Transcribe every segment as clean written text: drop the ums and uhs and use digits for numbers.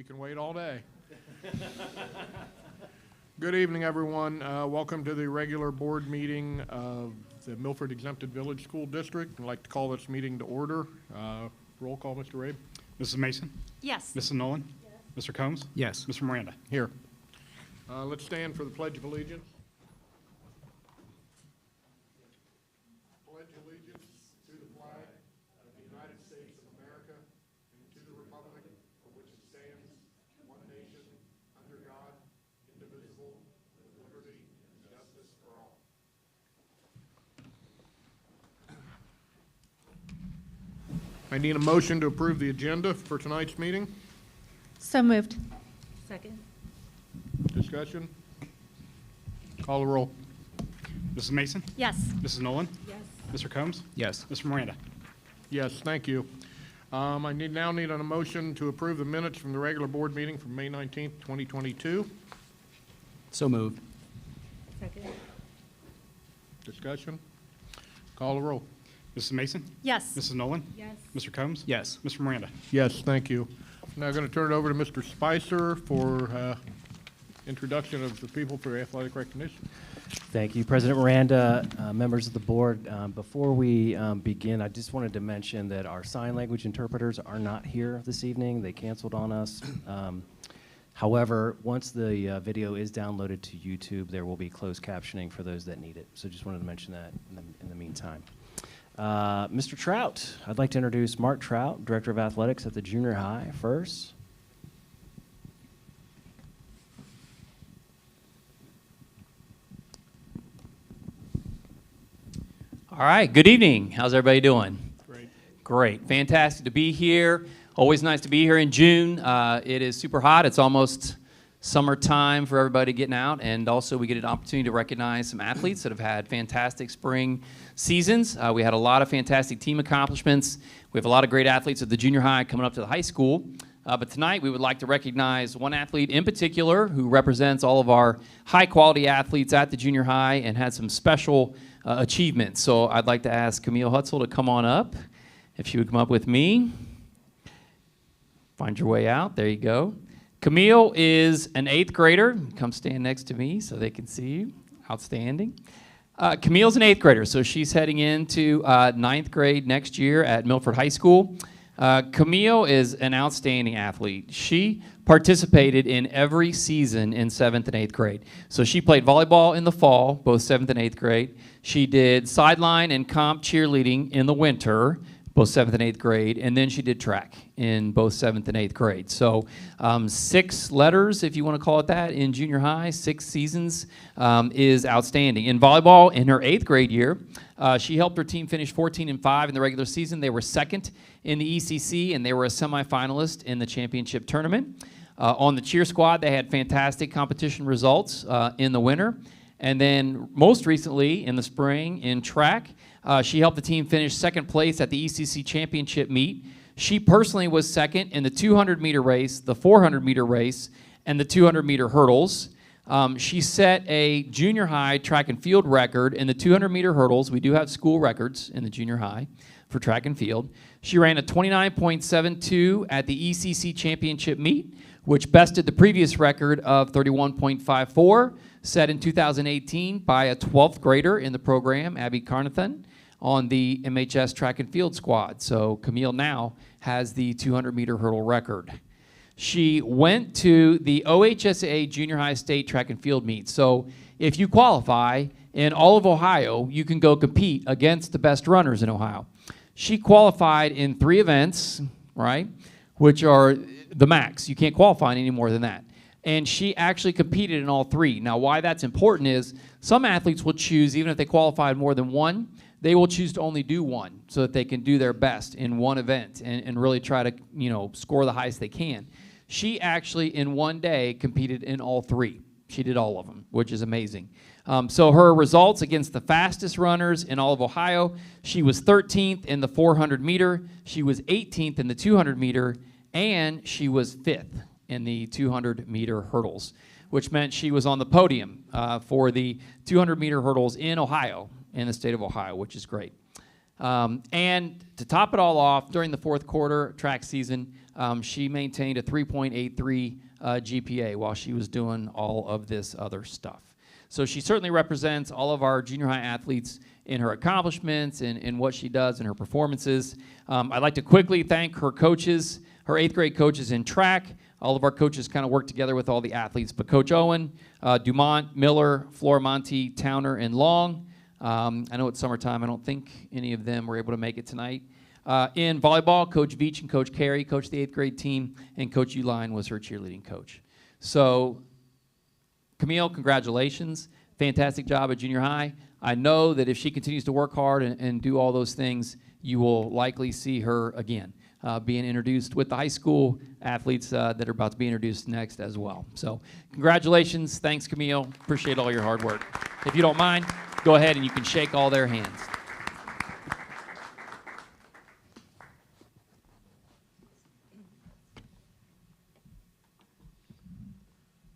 can wait all day. Good evening, everyone. Welcome to the regular board meeting of the Milford Exempted Village School District. I'd like to call this meeting to order. Roll call, Mr. Rabe. Mrs. Mason? Yes. Mrs. Nolan? Yes. Mr. Combs? Yes. Mr. Miranda? Here. Let's stand for the Pledge of Allegiance. Pledge allegiance to the flag of the United States of America and to the republic for which it stands, one nation, under God, indivisible, with liberty and justice for all. I need a motion to approve the agenda for tonight's meeting. So moved. Second. Discussion? Call the roll. Mrs. Mason? Yes. Mrs. Nolan? Yes. Mr. Combs? Yes. Mr. Miranda? Yes, thank you. I now need a motion to approve the minutes from the regular board meeting from May 19th, 2022. So moved. Second. Discussion? Call the roll. Mrs. Mason? Yes. Mrs. Nolan? Yes. Mr. Combs? Yes. Mr. Miranda? Yes, thank you. Now I'm going to turn it over to Mr. Spicer for introduction of the people for athletic recognition. Thank you, President Miranda, members of the board. Before we begin, I just wanted to mention that our sign language interpreters are not here this evening. They canceled on us. However, once the video is downloaded to YouTube, there will be closed captioning for those that need it. So just wanted to mention that in the meantime. Mr. Trout, I'd like to introduce Mark Trout, Director of Athletics at the junior high first. All right, good evening. How's everybody doing? Great. Great, fantastic to be here. Always nice to be here in June. It is super hot. It's almost summertime for everybody getting out, and also we get an opportunity to recognize some athletes that have had fantastic spring seasons. We had a lot of fantastic team accomplishments. We have a lot of great athletes at the junior high coming up to the high school. But tonight we would like to recognize one athlete in particular who represents all of our high-quality athletes at the junior high and had some special achievements. So I'd like to ask Camille Hutzel to come on up. If she would come up with me. Find your way out. There you go. Camille is an 8th grader. Come stand next to me so they can see you. Outstanding. Camille's an 8th grader, so she's heading into 9th grade next year at Milford High School. Camille is an outstanding athlete. She participated in every season in 7th and 8th grade. So she played volleyball in the fall, both 7th and 8th grade. She did sideline and comp cheerleading in the winter, both 7th and 8th grade, and then she did track in both 7th and 8th grade. So 6 letters, if you want to call it that, in junior high, 6 seasons is outstanding. In volleyball, in her 8th grade year, she helped her team finish 14-5 in the regular season. They were 2nd in the ECC, and they were a semifinalist in the championship tournament. On the cheer squad, they had fantastic competition results in the winter. And then most recently, in the spring, in track, she helped the team finish 2nd place at the ECC championship meet. She personally was 2nd in the 200-meter race, the 400-meter race, and the 200-meter hurdles. She set a junior high track and field record in the 200-meter hurdles. We do have school records in the junior high for track and field. She ran a 29.72 at the ECC championship meet, which bested the previous record of 31.54, set in 2018 by a 12th grader in the program, Abby Carnathan, on the MHS track and field squad. So Camille now has the 200-meter hurdle record. She went to the OHSAA junior high state track and field meet. So if you qualify in all of Ohio, you can go compete against the best runners in Ohio. She qualified in 3 events, right, which are the max. You can't qualify in any more than that. And she actually competed in all 3. Now, why that's important is some athletes will choose, even if they qualified more than 1, they will choose to only do 1 so that they can do their best in 1 event and really try to, score the highest they can. She actually, in 1 day, competed in all 3. She did all of them, which is amazing. So her results against the fastest runners in all of Ohio, she was 13th in the 400-meter, she was 18th in the 200-meter, and she was 5th in the 200-meter hurdles, which meant she was on the podium for the 200-meter hurdles in Ohio, in the state of Ohio, which is great. And to top it all off, during the fourth quarter track season, she maintained a 3.83 GPA while she was doing all of this other stuff. So she certainly represents all of our junior high athletes in her accomplishments and in what she does and her performances. I'd like to quickly thank her coaches, her 8th grade coaches in track. All of our coaches kind of work together with all the athletes. But Coach Owen, Dumont, Miller, Floramonte, Towner, and Long. I know it's summertime. I don't think any of them were able to make it tonight. In volleyball, Coach Veach and Coach Carey coached the 8th grade team, and Coach Uline was her cheerleading coach. So, Camille, congratulations. Fantastic job at junior high. I know that if she continues to work hard and do all those things, you will likely see her again being introduced with the high school athletes that are about to be introduced next as well. So congratulations. Thanks, Camille. Appreciate all your hard work. If you don't mind, go ahead and you can shake all their hands.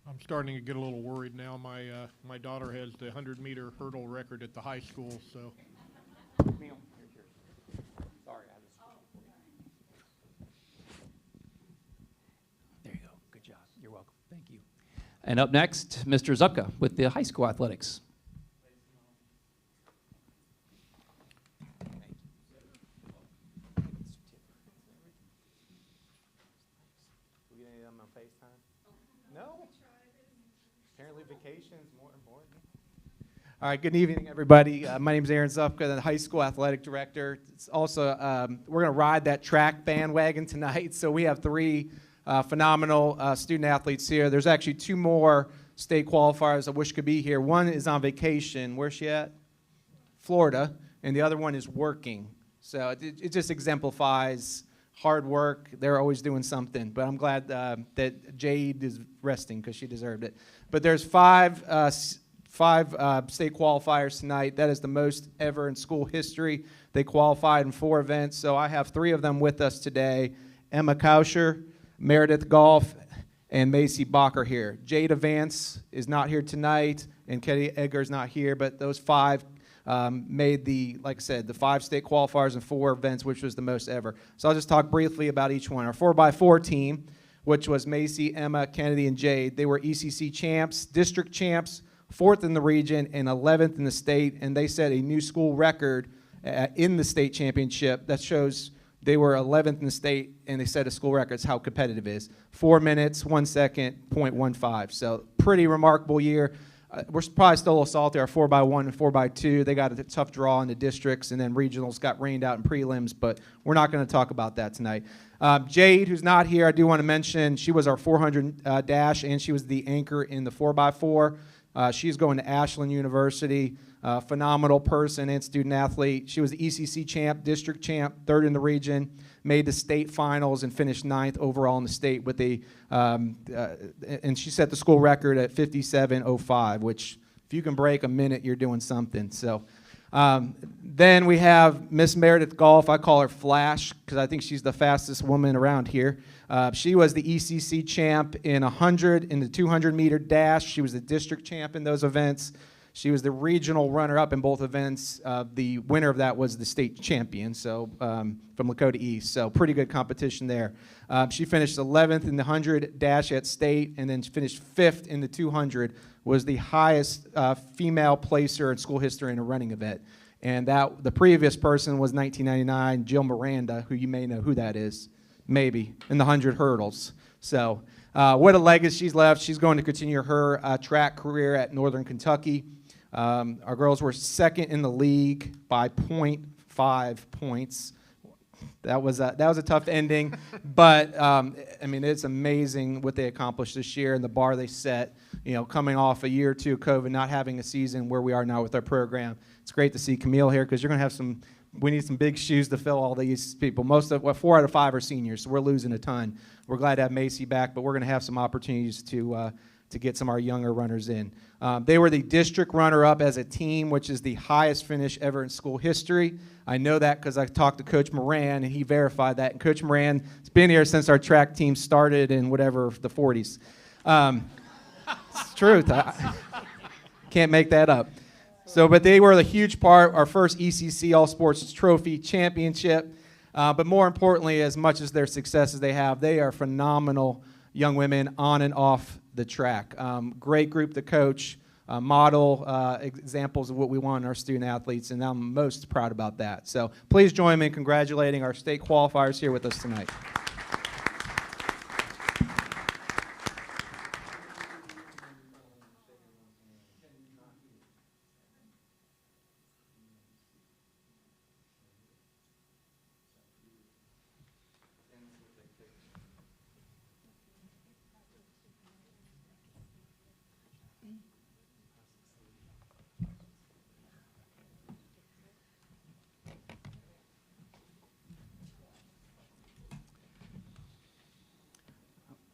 I'm starting to get a little worried now. My daughter has the 100-meter hurdle record at the high school, so. Camille, here's yours. Sorry, I just. There you go. Good job. You're welcome. Thank you. And up next, Mr. Zupka with the high school athletics. No? Apparently vacation's more important. All right, good evening, everybody. My name is Aaron Zupka, the high school athletic director. It's also, we're going to ride that track bandwagon tonight. So we have 3 phenomenal student athletes here. There's actually 2 more state qualifiers I wish could be here. One is on vacation. Where's she at? Florida. And the other one is working. So it just exemplifies hard work. They're always doing something. But I'm glad that Jade is resting because she deserved it. But there's 5 state qualifiers tonight. That is the most ever in school history. They qualified in 4 events. So I have 3 of them with us today. Emma Kauscher, Meredith Golf, and Macy Bacher here. Jade Vance is not here tonight, and Katie Edgar is not here. But those 5 made the, like I said, the 5 state qualifiers and 4 events, which was the most ever. So I'll just talk briefly about each one. Our 4x4 team, which was Macy, Emma, Kennedy, and Jade. They were ECC champs, district champs, 4th in the region, and 11th in the state, and they set a new school record in the state championship. That shows they were 11th in the state, and they set a school record. That's how competitive it is. 4 minutes, 1 second, 0.15. So pretty remarkable year. We're probably still a little salty. Our 4x1 and 4x2, they got a tough draw in the districts, and then regionals got rained out in prelims, but we're not going to talk about that tonight. Jade, who's not here, I do want to mention, she was our 400 dash, and she was the anchor in the 4x4. She's going to Ashland University, phenomenal person and student athlete. She was the ECC champ, district champ, 3rd in the region, made the state finals and finished 9th overall in the state with and she set the school record at 57.05, which if you can break a minute, you're doing something. So then we have Miss Meredith Golf. I call her Flash because I think she's the fastest woman around here. She was the ECC champ in 100 in the 200-meter dash. She was the district champ in those events. She was the regional runner-up in both events. The winner of that was the state champion, so from Lakota East. So pretty good competition there. She finished 11th in the 100 dash at state, and then finished 5th in the 200. Was the highest female placer in school history in a running event. And that the previous person was 1999, Jill Miranda, who you may know who that is, maybe, in the 100 hurdles. So what a legacy she's left. She's going to continue her track career at Northern Kentucky. Our girls were 2nd in the league by 0.5 points. That was a tough ending, but I mean, it's amazing what they accomplished this year and the bar they set. You know, coming off a year or 2 of COVID, not having a season where we are now with our program. It's great to see Camille here because you're going to have we need some big shoes to fill all these people. 4 out of 5 are seniors, so we're losing a ton. We're glad to have Macy back, but we're going to have some opportunities to get some of our younger runners in. They were the district runner-up as a team, which is the highest finish ever in school history. I know that because I talked to Coach Moran, and he verified that. And Coach Moran has been here since our track team started in whatever, the 40s. It's the truth. I can't make that up. But they were a huge part, our first ECC All Sports Trophy Championship. But more importantly, as much as their successes they have, they are phenomenal young women on and off the track. Great group to coach, model examples of what we want in our student athletes, and I'm most proud about that. So please join me in congratulating our state qualifiers here with us tonight.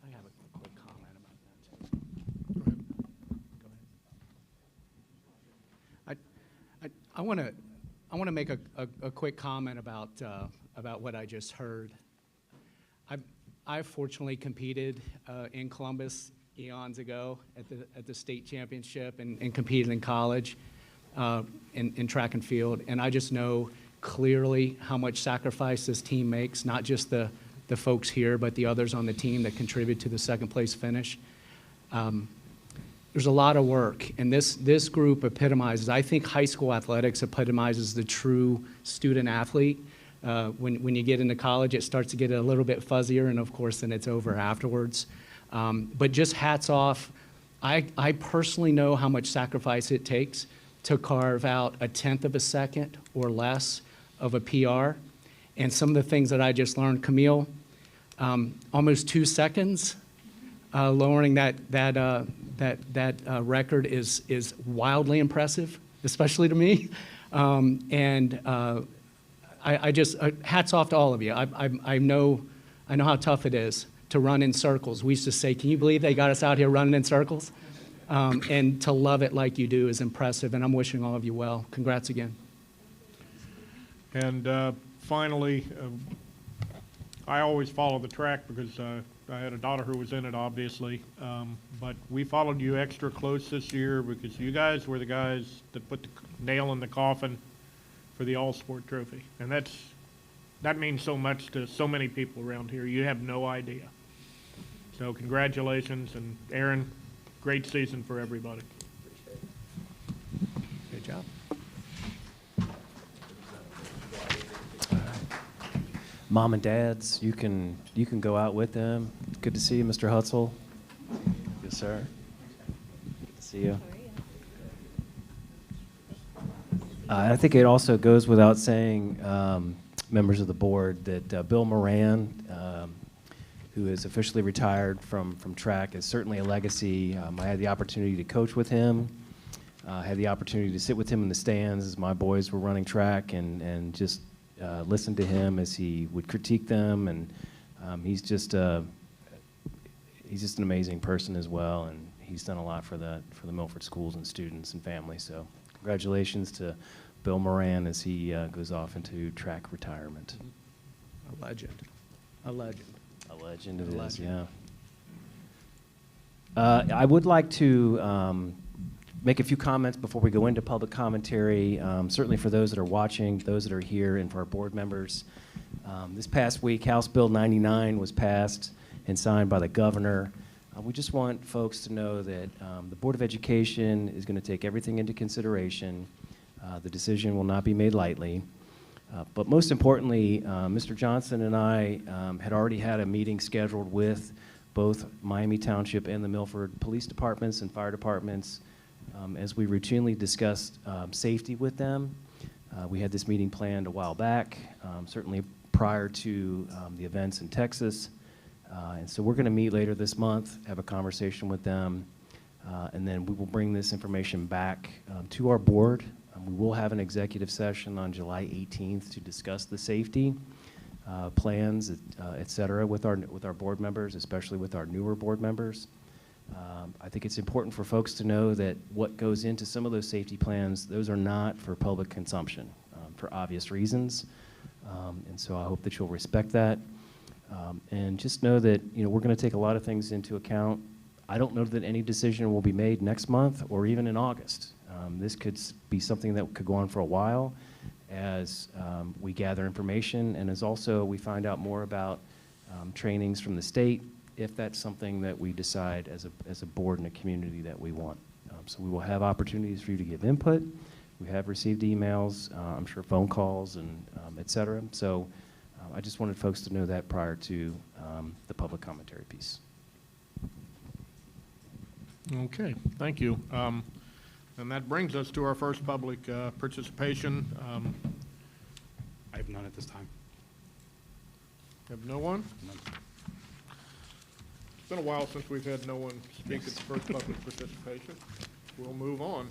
I have a quick comment about that. I want to make a quick comment about what I just heard. I fortunately competed in Columbus eons ago at the state championship and competed in college in track and field, and I just know clearly how much sacrifice this team makes, not just the folks here, but the others on the team that contribute to the second place finish. There's a lot of work, and this group epitomizes, I think high school athletics epitomizes the true student athlete. When you get into college, it starts to get a little bit fuzzier, and of course then it's over afterwards. But just hats off. I personally know how much sacrifice it takes to carve out 1/10 of a second or less of a PR. And some of the things that I just learned, Camille, almost 2 seconds, lowering that record is wildly impressive, especially to me. I just hats off to all of you. I know how tough it is to run in circles. We used to say, "Can you believe they got us out here running in circles?" And to love it like you do is impressive. And I'm wishing all of you well. Congrats again. And finally, I always follow the track because I had a daughter who was in it, obviously. But we followed you extra close this year because you guys were the guys that put the nail in the coffin for the All-Sport Trophy. And that means so much to so many people around here. You have no idea. So congratulations. And Aaron, great season for everybody. Good job. Mom and dads, you can go out with them. Good to see you, Mr. Hutzel. Yes, sir. Good to see you. I think it also goes without saying, members of the board, that Bill Moran, who is officially retired from track, is certainly a legacy. I had the opportunity to coach with him. I had the opportunity to sit with him in the stands as my boys were running track and just listen to him as he would critique them. And he's just an amazing person as well, and he's done a lot for the Milford schools and students and families. So congratulations to Bill Moran as he goes off into track retirement. A legend. A legend. A legend it A is, legend. yeah. I would like to make a few comments before we go into public commentary, certainly for those that are watching, those that are here, and for our board members. This past week, House Bill 99 was passed and signed by the governor. We just want folks to know that the Board of Education is going to take everything into consideration. The decision will not be made lightly. But most importantly, Mr. Johnson and I had already had a meeting scheduled with both Miami Township and the Milford Police Departments and Fire Departments as we routinely discussed safety with them. We had this meeting planned a while back, certainly prior to the events in Texas. And so we're going to meet later this month, have a conversation with them, and then we will bring this information back to our board. We will have an executive session on July 18th to discuss the safety plans, et cetera, with our board members, especially with our newer board members. I think it's important for folks to know that what goes into some of those safety plans, those are not for public consumption for obvious reasons. And so I hope that you'll respect that. And just know that we're going to take a lot of things into account. I don't know that any decision will be made next month or even in August. This could be something that could go on for a while as we gather information and as also we find out more about trainings from the state, if that's something that we decide as a board and a community that we want. So we will have opportunities for you to give input. We have received emails, I'm sure phone calls and et cetera. So I just wanted folks to know that prior to the public commentary piece. Okay, thank you. And that brings us to our first public participation. I have none at this time. Have no one? None. It's been a while since we've had no one speak at the first public participation. We'll move on.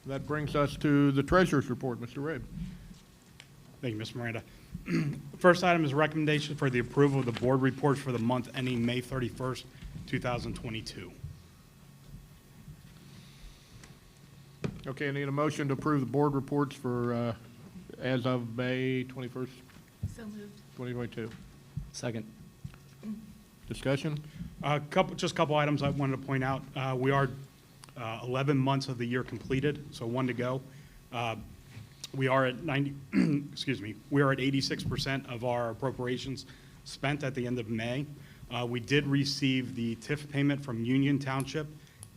That brings us to the treasurer's report. Mr. Rabe. Thank you, Mr. Miranda. First item is recommendation for the approval of the board report for the month ending May 31st, 2022. Okay, I need a motion to approve the board reports for as of May 21st, So moved. 2022. Second. Discussion? Just a couple items I wanted to point out. We are 11 months of the year completed, so 1 to go. We are at 90, excuse me, we are at 86% of our appropriations spent at the end of May. We did receive the TIF payment from Union Township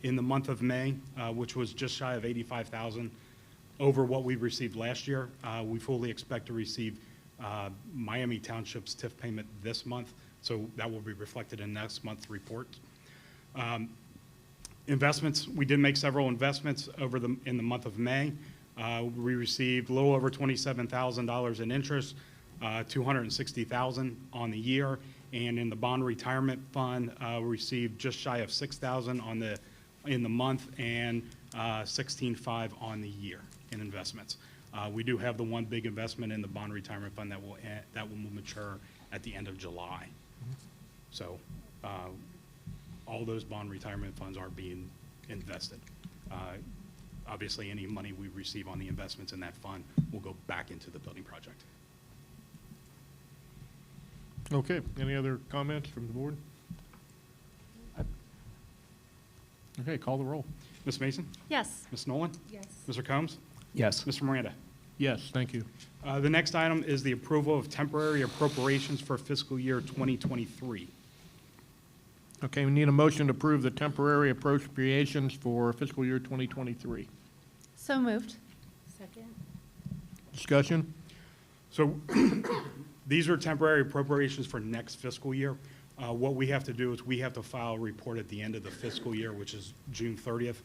in the month of May, which was just shy of $85,000 over what we received last year. We fully expect to receive Miami Township's TIF payment this month, so that will be reflected in next month's report. Investments, we did make several investments in the month of May. We received a little over $27,000 in interest, $260,000 on the year, and in the bond retirement fund, we received just shy of $6,000 in the month and $16,500 on the year in investments. We do have the one big investment in the bond retirement fund that will mature at the end of July. So all those bond retirement funds are being invested. Obviously, any money we receive on the investments in that fund will go back into the building project. Okay, any other comments from the board? Okay, call the roll. Ms. Mason? Yes. Ms. Nolan? Yes. Mr. Combs? Yes. Mr. Miranda? Yes, thank you. The next item is the approval of temporary appropriations for fiscal year 2023. Okay, we need a motion to approve the temporary appropriations for fiscal year 2023. So moved. Second. Discussion? So these are temporary appropriations for next fiscal year. What we have to do is we have to file a report at the end of the fiscal year, which is June 30th.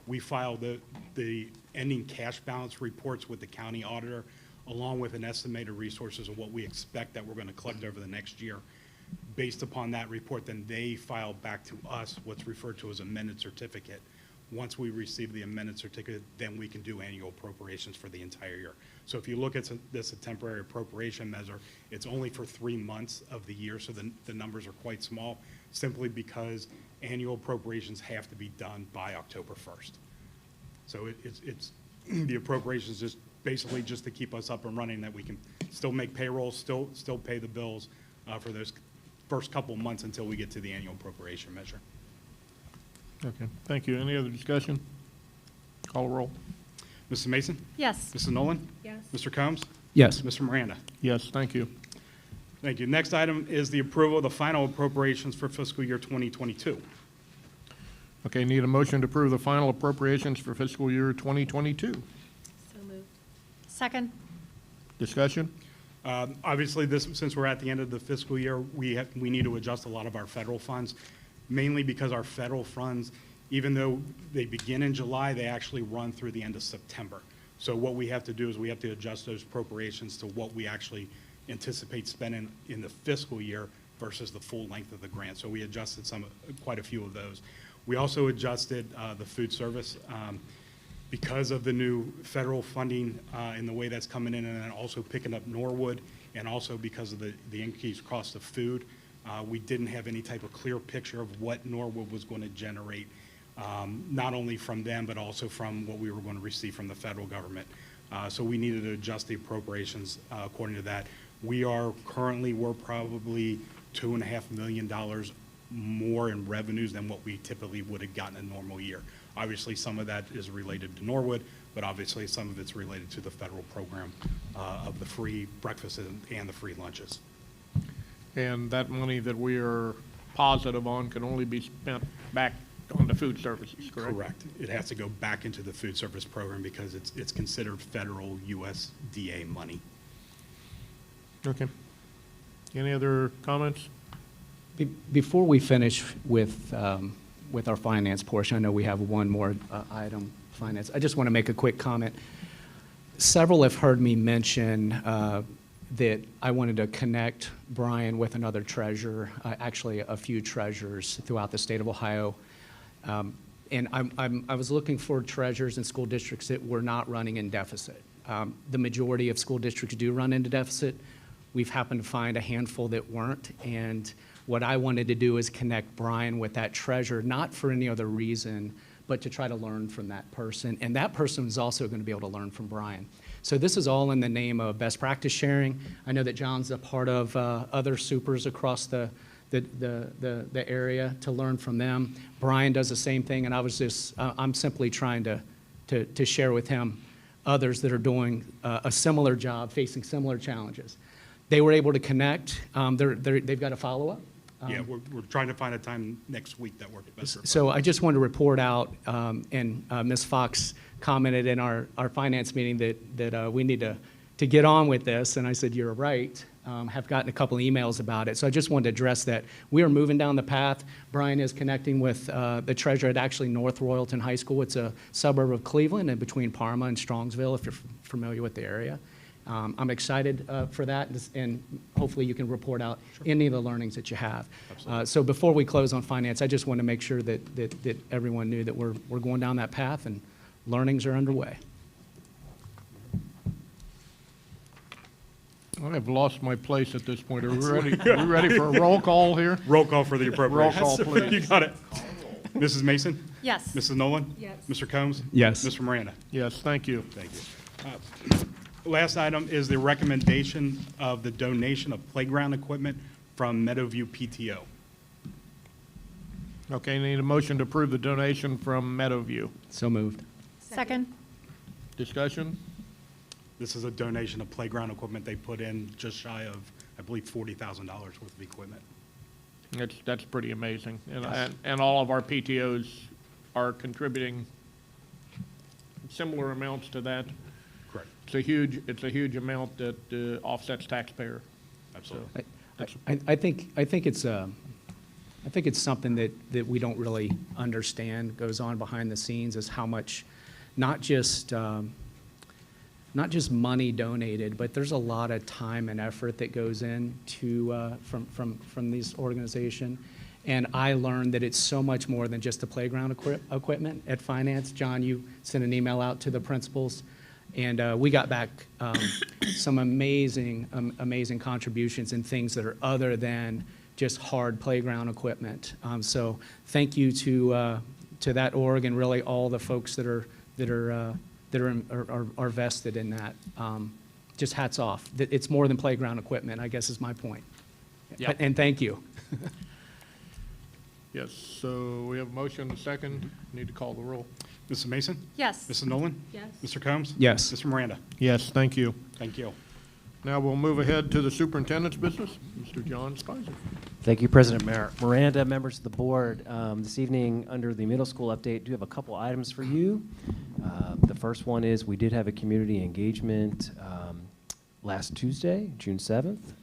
We file the ending cash balance reports with the county auditor, along with an estimated resources of what we expect that we're going to collect over the next year. Based upon that report, then they file back to us what's referred to as amended certificate. Once we receive the amended certificate, then we can do annual appropriations for the entire year. So if you look at this a temporary appropriation measure, it's only for 3 months of the year, so the numbers are quite small, simply because annual appropriations have to be done by October 1st. So it's the appropriations just basically just to keep us up and running, that we can still make payroll, still pay the bills for those first couple months until we get to the annual appropriation measure. Okay, thank you. Any other discussion? Call a roll. Mrs. Mason? Yes. Mrs. Nolan? Yes. Mr. Combs? Yes. Mr. Miranda? Yes, thank you. Thank you. Next item is the approval of the final appropriations for fiscal year 2022. Okay, need a motion to approve the final appropriations for fiscal year 2022. So moved. Second. Discussion? Obviously, since we're at the end of the fiscal year, we need to adjust a lot of our federal funds, mainly because our federal funds, even though they begin in July, they actually run through the end of September. So what we have to do is we have to adjust those appropriations to what we actually anticipate spending in the fiscal year versus the full length of the grant. So we adjusted quite a few of those. We also adjusted the food service because of the new federal funding and the way that's coming in, and then also picking up Norwood, and also because of the increased cost of food. We didn't have any type of clear picture of what Norwood was going to generate, not only from them, but also from what we were going to receive from the federal government. So we needed to adjust the appropriations according to that. We're probably $2.5 million more in revenues than what we typically would have gotten in a normal year. Obviously, some of that is related to Norwood, but obviously some of it's related to the federal program of the free breakfast and the free lunches. And that money that we are positive on can only be spent back on the food services, correct? Correct. It has to go back into the food service program because it's considered federal USDA money. Okay. Any other comments? Before we finish with our finance portion, I know we have one more item, finance. I just want to make a quick comment. Several have heard me mention that I wanted to connect Brian with another treasurer, actually a few treasurers throughout the state of Ohio. And I was looking for treasurers in school districts that were not running in deficit. The majority of school districts do run into deficit. We've happened to find a handful that weren't. And what I wanted to do is connect Brian with that treasurer, not for any other reason, but to try to learn from that person. And that person is also going to be able to learn from Brian. So this is all in the name of best practice sharing. I know that John's a part of other supers across the area to learn from them. Brian does the same thing, and I'm simply trying to share with him others that are doing a similar job, facing similar challenges. They were able to connect. They've got a follow-up. Yeah, we're trying to find a time next week that works best. for So I just wanted to report out, and Ms. Fox commented in our finance meeting that we need to get on with this, and I said, you're right. Have gotten a couple emails about it. So I just wanted to address that. We are moving down the path. Brian is connecting with the treasurer at actually North Royalton High School. It's a suburb of Cleveland and between Parma and Strongsville, if you're familiar with the area. I'm excited for that, and hopefully you can report out any of the learnings that you have. So before we close on finance, I just want to make sure that everyone knew that we're going down that path and learnings are underway. I've lost my place at this point. Are we ready for a roll call here? Roll call for the appropriations. Roll call, please. You got it. Mrs. Mason? Yes. Mrs. Nolan? Yes. Mr. Combs? Yes. Mr. Miranda? Yes, thank you. Thank you. Last item is the recommendation of the donation of playground equipment from Meadowview PTO. Okay, need a motion to approve the donation from Meadowview. So moved. Second. Discussion? This is a donation of playground equipment. They put in just shy of, I believe, $40,000 worth of equipment. That's pretty amazing. Yes. And all of our PTOs are contributing similar amounts to that. Correct. It's a huge amount that offsets taxpayer. Absolutely. I think it's something that we don't really understand goes on behind the scenes, is how much not just money donated, but there's a lot of time and effort that goes in to from this organization. And I learned that it's so much more than just the playground equipment at finance. John, you sent an email out to the principals, and we got back some amazing contributions and things that are other than just hard playground equipment. So thank you to that org and really all the folks that are vested in that. Just hats off. It's more than playground equipment, I guess is my point. Yeah. And thank you. Yes, so we have a motion and a second. Need to call the roll. Mrs. Mason? Yes. Mrs. Nolan? Yes. Mr. Combs? Yes. Mr. Miranda? Yes, thank you. Thank you. Now we'll move ahead to the superintendent's business. Mr. John Spicer. Thank you, President Miranda, members of the board. This evening, under the middle school update, do have a couple items for you. The first one is we did have a community engagement last Tuesday, June 7th.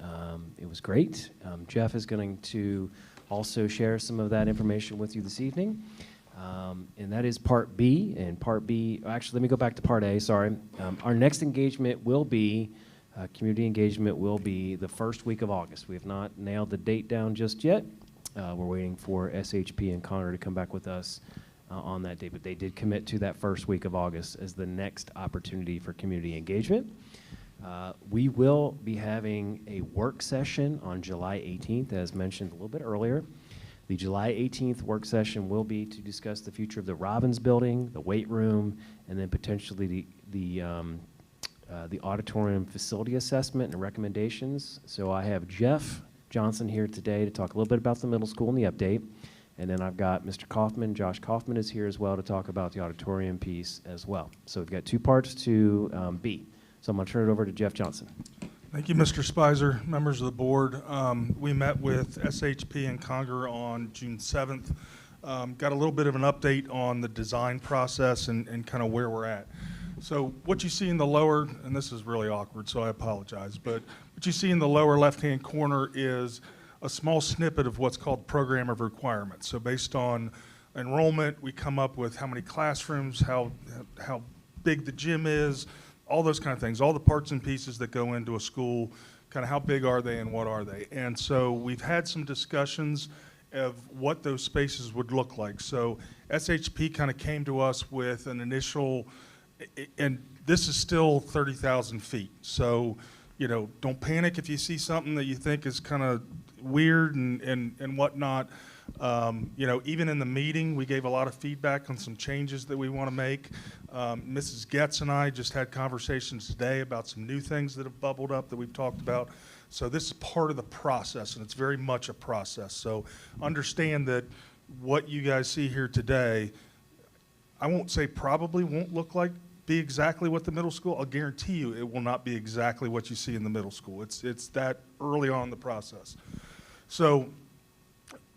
It was great. Jeff is going to also share some of that information with you this evening. And that is Part B. And Part B, actually, let me go back to Part A, sorry. Our next engagement will be community engagement will be the first week of August. We have not nailed the date down just yet. We're waiting for SHP and Connor to come back with us on that date, but they did commit to that first week of August as the next opportunity for community engagement. We will be having a work session on July 18th, as mentioned a little bit earlier. The July 18th work session will be to discuss the future of the Robbins building, the weight room, and then potentially the auditorium facility assessment and recommendations. So I have Jeff Johnson here today to talk a little bit about the middle school and the update. And then I've got Mr. Kaufman, Josh Kaufman is here as well to talk about the auditorium piece as well. So we've got 2 parts to B. So I'm going to turn it over to Jeff Johnson. Thank you, Mr. Spicer, members of the board. We met with SHP and Conger on June 7th. Got a little bit of an update on the design process and kind of where we're at. So what you see in the lower, and this is really awkward, so I apologize, but what you see in the lower left-hand corner is a small snippet of what's called program of requirements. So based on enrollment, we come up with how many classrooms, how big the gym is, all those kind of things, all the parts and pieces that go into a school, kind of how big are they and what are they. And so we've had some discussions of what those spaces would look like. So SHP kind of came to us with an initial, and this is still 30,000 feet. So, you know, don't panic if you see something that you think is kind of weird and whatnot. You know, even in the meeting, we gave a lot of feedback on some changes that we want to make. Mrs. Getz and I just had conversations today about some new things that have bubbled up that we've talked about. So this is part of the process, and it's very much a process. So understand that what you guys see here today, I won't say probably won't be exactly what the middle school. I'll guarantee you it will not be exactly what you see in the middle school. It's that early on in the process. So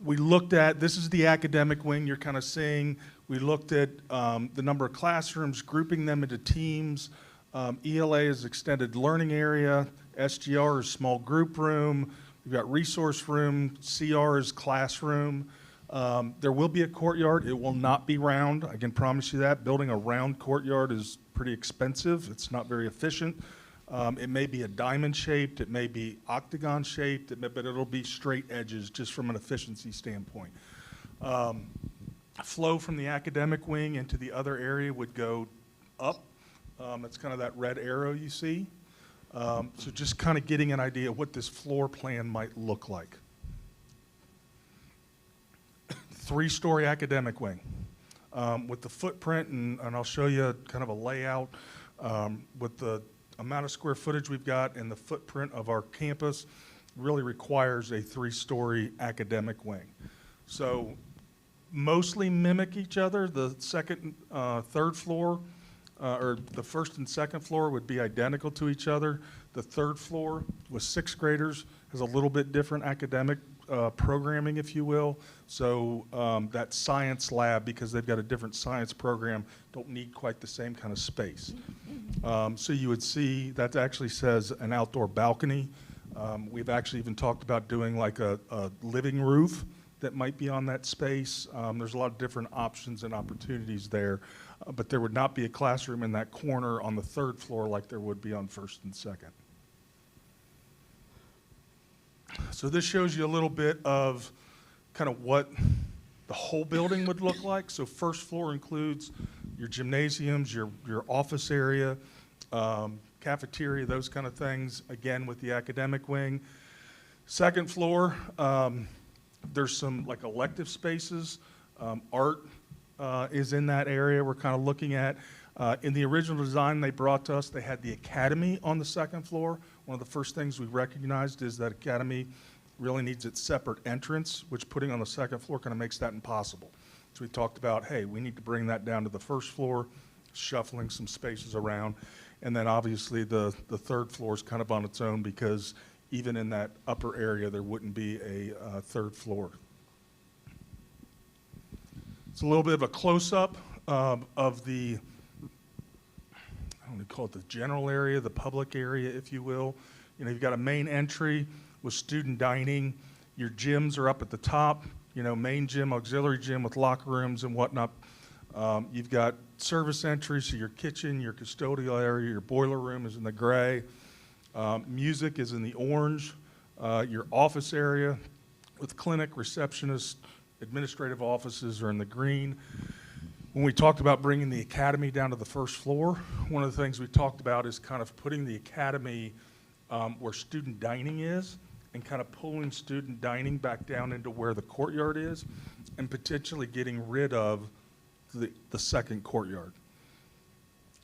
we looked at, this is the academic wing you're kind of seeing. We looked at the number of classrooms, grouping them into teams. ELA is extended learning area. SGR is small group room. We've got resource room. CR is classroom. There will be a courtyard. It will not be round. I can promise you that. Building a round courtyard is pretty expensive. It's not very efficient. It may be a diamond shaped. It may be octagon shaped, but it'll be straight edges just from an efficiency standpoint. Flow from the academic wing into the other area would go up. That's kind of that red arrow you see. So just kind of getting an idea of what this floor plan might look like. 3-story academic wing with the footprint, and I'll show you kind of a layout with the amount of square footage we've got and the footprint of our campus really requires a 3-story academic wing. So mostly mimic each other. The second, third floor, or the first and second floor would be identical to each other. The third floor with 6th graders has a little bit different academic programming, if you will. So that science lab, because they've got a different science program, don't need quite the same kind of space. So you would see that actually says an outdoor balcony. We've actually even talked about doing like a living roof that might be on that space. There's a lot of different options and opportunities there, but there would not be a classroom in that corner on the 3rd floor like there would be on 1st and 2nd. So this shows you a little bit of kind of what the whole building would look like. So 1st floor includes your gymnasiums, your office area, cafeteria, those kind of things, again with the academic wing. 2nd floor, there's some like elective spaces. Art is in that area we're kind of looking at. In the original design they brought to us, they had the academy on the 2nd floor. One of the first things we recognized is that academy really needs its separate entrance, which putting on the 2nd floor kind of makes that impossible. So we talked about, hey, we need to bring that down to the 1st floor, shuffling some spaces around. And then obviously the 3rd floor is kind of on its own because even in that upper area, there wouldn't be a 3rd floor. It's a little bit of a close-up of the, I don't want to call it the general area, the public area, if you will. You know, you've got a main entry with student dining. Your gyms are up at the top, you know, main gym, auxiliary gym with locker rooms and whatnot. You've got service entries, so your kitchen, your custodial area, your boiler room is in the gray. Music is in the orange. Your office area with clinic, receptionist, administrative offices are in the green. When we talked about bringing the academy down to the 1st floor, one of the things we talked about is kind of putting the academy where student dining is and kind of pulling student dining back down into where the courtyard is and potentially getting rid of the 2nd courtyard.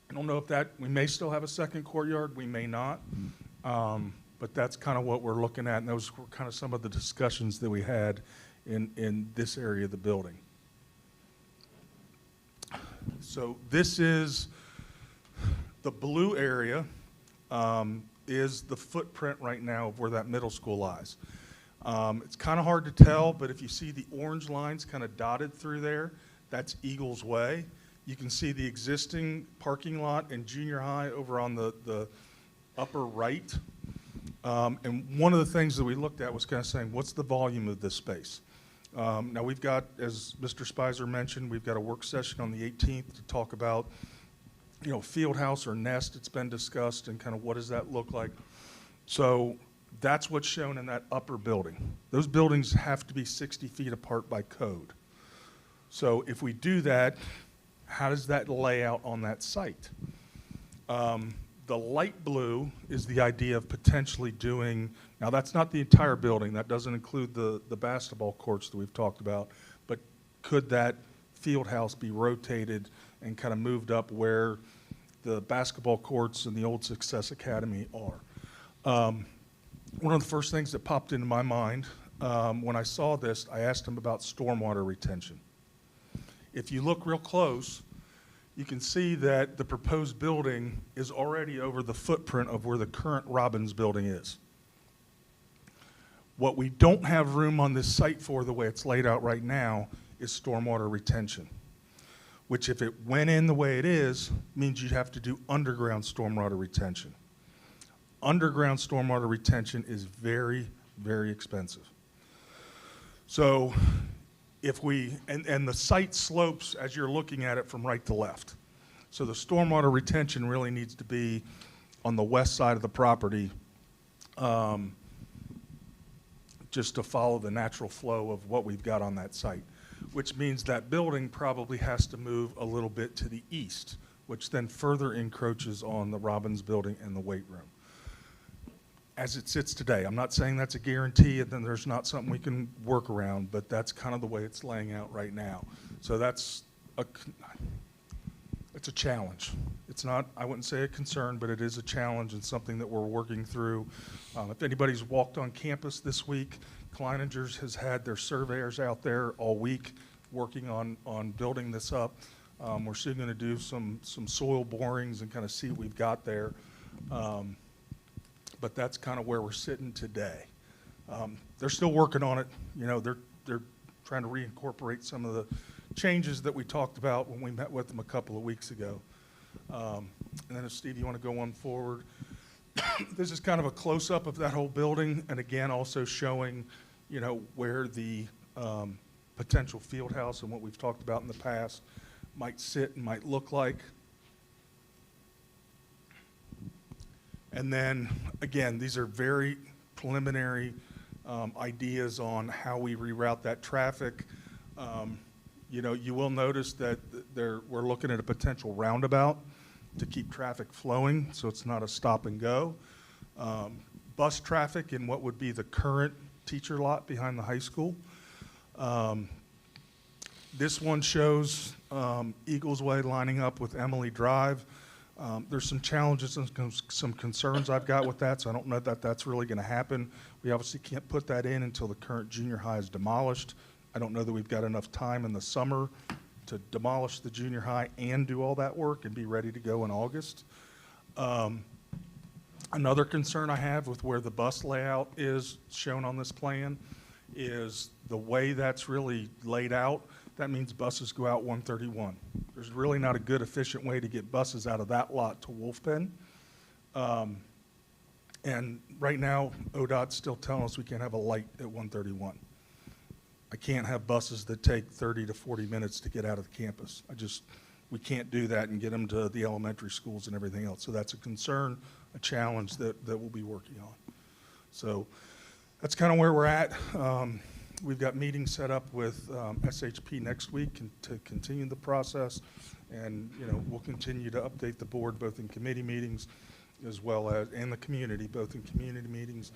I don't know if that, we may still have a 2nd courtyard, we may not, but that's kind of what we're looking at, and those were kind of some of the discussions that we had in this area of the building. So this is the blue area, is the footprint right now of where that middle school lies. It's kind of hard to tell, but if you see the orange lines kind of dotted through there, that's Eagles Way. You can see the existing parking lot in junior high over on the upper right. And one of the things that we looked at was kind of saying, what's the volume of this space? Now we've got, as Mr. Spicer mentioned, we've got a work session on the 18th to talk about, you know, field house or nest. It's been discussed, and kind of what does that look like. So that's what's shown in that upper building. Those buildings have to be 60 feet apart by code. So if we do that, how does that lay out on that site? The light blue is the idea of potentially doing, now that's not the entire building, that doesn't include the basketball courts that we've talked about, but could that field house be rotated and kind of moved up where the basketball courts and the old Success Academy are? One of the first things that popped into my mind when I saw this, I asked him about stormwater retention. If you look real close, you can see that the proposed building is already over the footprint of where the current Robbins building is. What we don't have room on this site for, the way it's laid out right now, is stormwater retention, which if it went in the way it is, means you'd have to do underground stormwater retention. Underground stormwater retention is very, very expensive. So if we, and the site slopes as you're looking at it from right to left. So the stormwater retention really needs to be on the west side of the property, just to follow the natural flow of what we've got on that site, which means that building probably has to move a little bit to the east, which then further encroaches on the Robbins building and the weight room. As it sits today, I'm not saying that's a guarantee and then there's not something we can work around, but that's kind of the way it's laying out right now. So that's it's a challenge. It's not, I wouldn't say a concern, but it is a challenge and something that we're working through. If anybody's walked on campus this week, Kleiningers has had their surveyors out there all week working on building this up. We're soon going to do some soil borings and kind of see what we've got there. But that's kind of where we're sitting today. They're still working on it. You know, they're trying to reincorporate some of the changes that we talked about when we met with them a couple of weeks ago. And then if Steve, you want to go on forward. This is kind of a close-up of that whole building, and again, also showing, you know, where the potential field house and what we've talked about in the past might sit and might look like. And then, again, these are very preliminary ideas on how we reroute that traffic. You know, you will notice that we're looking at a potential roundabout to keep traffic flowing, so it's not a stop and go. Bus traffic in what would be the current teacher lot behind the high school. This one shows Eagles Way lining up with Emily Drive. There's some challenges and some concerns I've got with that, so I don't know that that's really going to happen. We obviously can't put that in until the current junior high is demolished. I don't know that we've got enough time in the summer to demolish the junior high and do all that work and be ready to go in August. Another concern I have with where the bus layout is shown on this plan is the way that's really laid out. That means buses go out 131. There's really not a good, efficient way to get buses out of that lot to Wolf Pen. And right now, ODOT's still telling us we can't have a light at 131. I can't have buses that take 30 to 40 minutes to get out of the campus. We can't do that and get them to the elementary schools and everything else. So that's a concern, a challenge that we'll be working on. So that's kind of where we're at. We've got meetings set up with SHP next week to continue the process, and you know, we'll continue to update the board both in committee meetings as well as in the community, both in community meetings,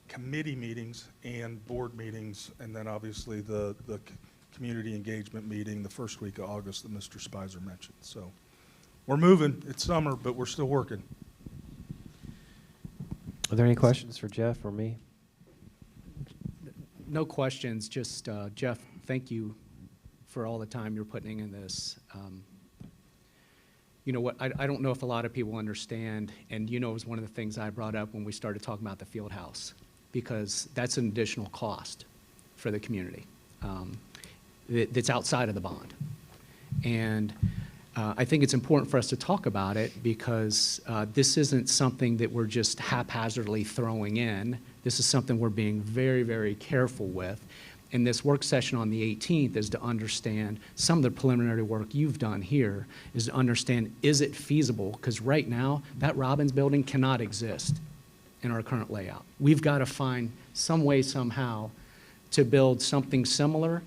committee meetings, and board meetings, and then obviously the community engagement meeting the first week of August that Mr. Spicer mentioned. So we're moving. It's summer, but we're still working. Are there any questions for Jeff or me? No questions, just Jeff, thank you for all the time you're putting in this. You know what, I don't know if a lot of people understand, and you know it was one of the things I brought up when we started talking about the field house, because that's an additional cost for the community that's outside of the bond. And I think it's important for us to talk about it because this isn't something that we're just haphazardly throwing in. This is something we're being very, very careful with. And this work session on the 18th is to understand some of the preliminary work you've done here is to understand, is it feasible? Because right now, that Robbins building cannot exist in our current layout. We've got to find some way, somehow, to build something similar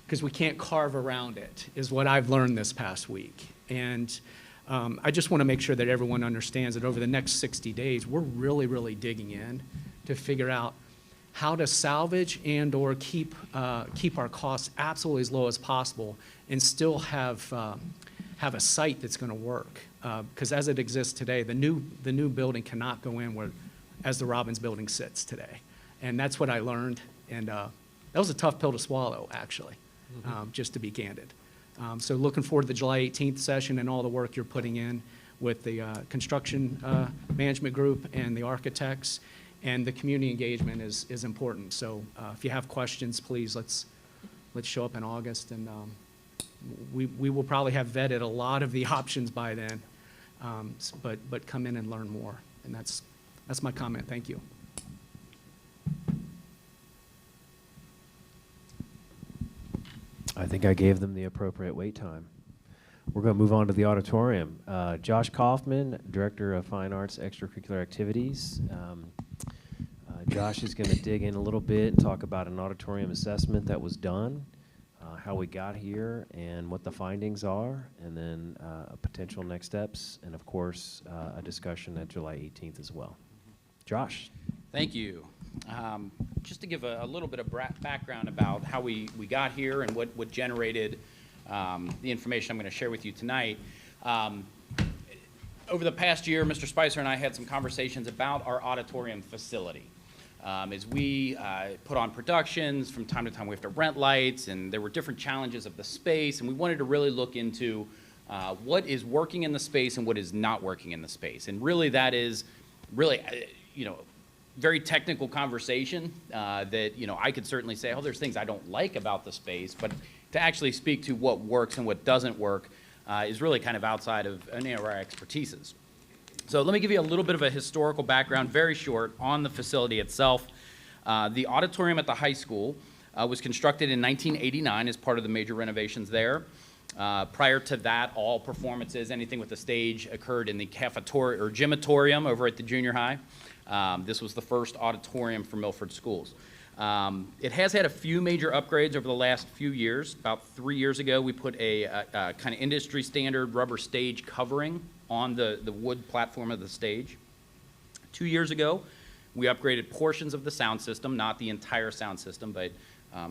because we can't carve around it, is what I've learned this past week. And I just want to make sure that everyone understands that over the next 60 days, we're really, really digging in to figure out how to salvage and or keep our costs absolutely as low as possible and still have a site that's going to work. Because as it exists today, the new building cannot go in where, as the Robbins building sits today. And that's what I learned. And that was a tough pill to swallow, actually, just to be candid. So looking forward to the July 18th session and all the work you're putting in with the construction management group and the architects. And the community engagement is important. So if you have questions, please, let's show up in August. And we will probably have vetted a lot of the options by then. But come in and learn more. And that's my comment. Thank you. I think I gave them the appropriate wait time. We're going to move on to the auditorium. Josh Kaufman, Director of Fine Arts Extracurricular Activities. Josh is going to dig in a little bit and talk about an auditorium assessment that was done, how we got here, and what the findings are, and then potential next steps, and of course, a discussion at July 18th as well. Josh. Thank you. Just to give a little bit of background about how we got here and what generated the information I'm going to share with you tonight. Over the past year, Mr. Spicer and I had some conversations about our auditorium facility. As we put on productions, from time to time we have to rent lights, and there were different challenges of the space, and we wanted to really look into what is working in the space and what is not working in the space. And really that is very technical conversation that, I could certainly say, oh, there's things I don't like about the space, but to actually speak to what works and what doesn't work is really kind of outside of any of our expertises. So let me give you a little bit of a historical background, very short, on the facility itself. The auditorium at the high school was constructed in 1989 as part of the major renovations there. Prior to that, all performances, anything with the stage, occurred in the cafeteria or gymatorium over at the junior high. This was the first auditorium for Milford schools. It has had a few major upgrades over the last few years. About 3 years ago, we put a kind of industry standard rubber stage covering on the wood platform of the stage. 2 years ago, we upgraded portions of the sound system, not the entire sound system, but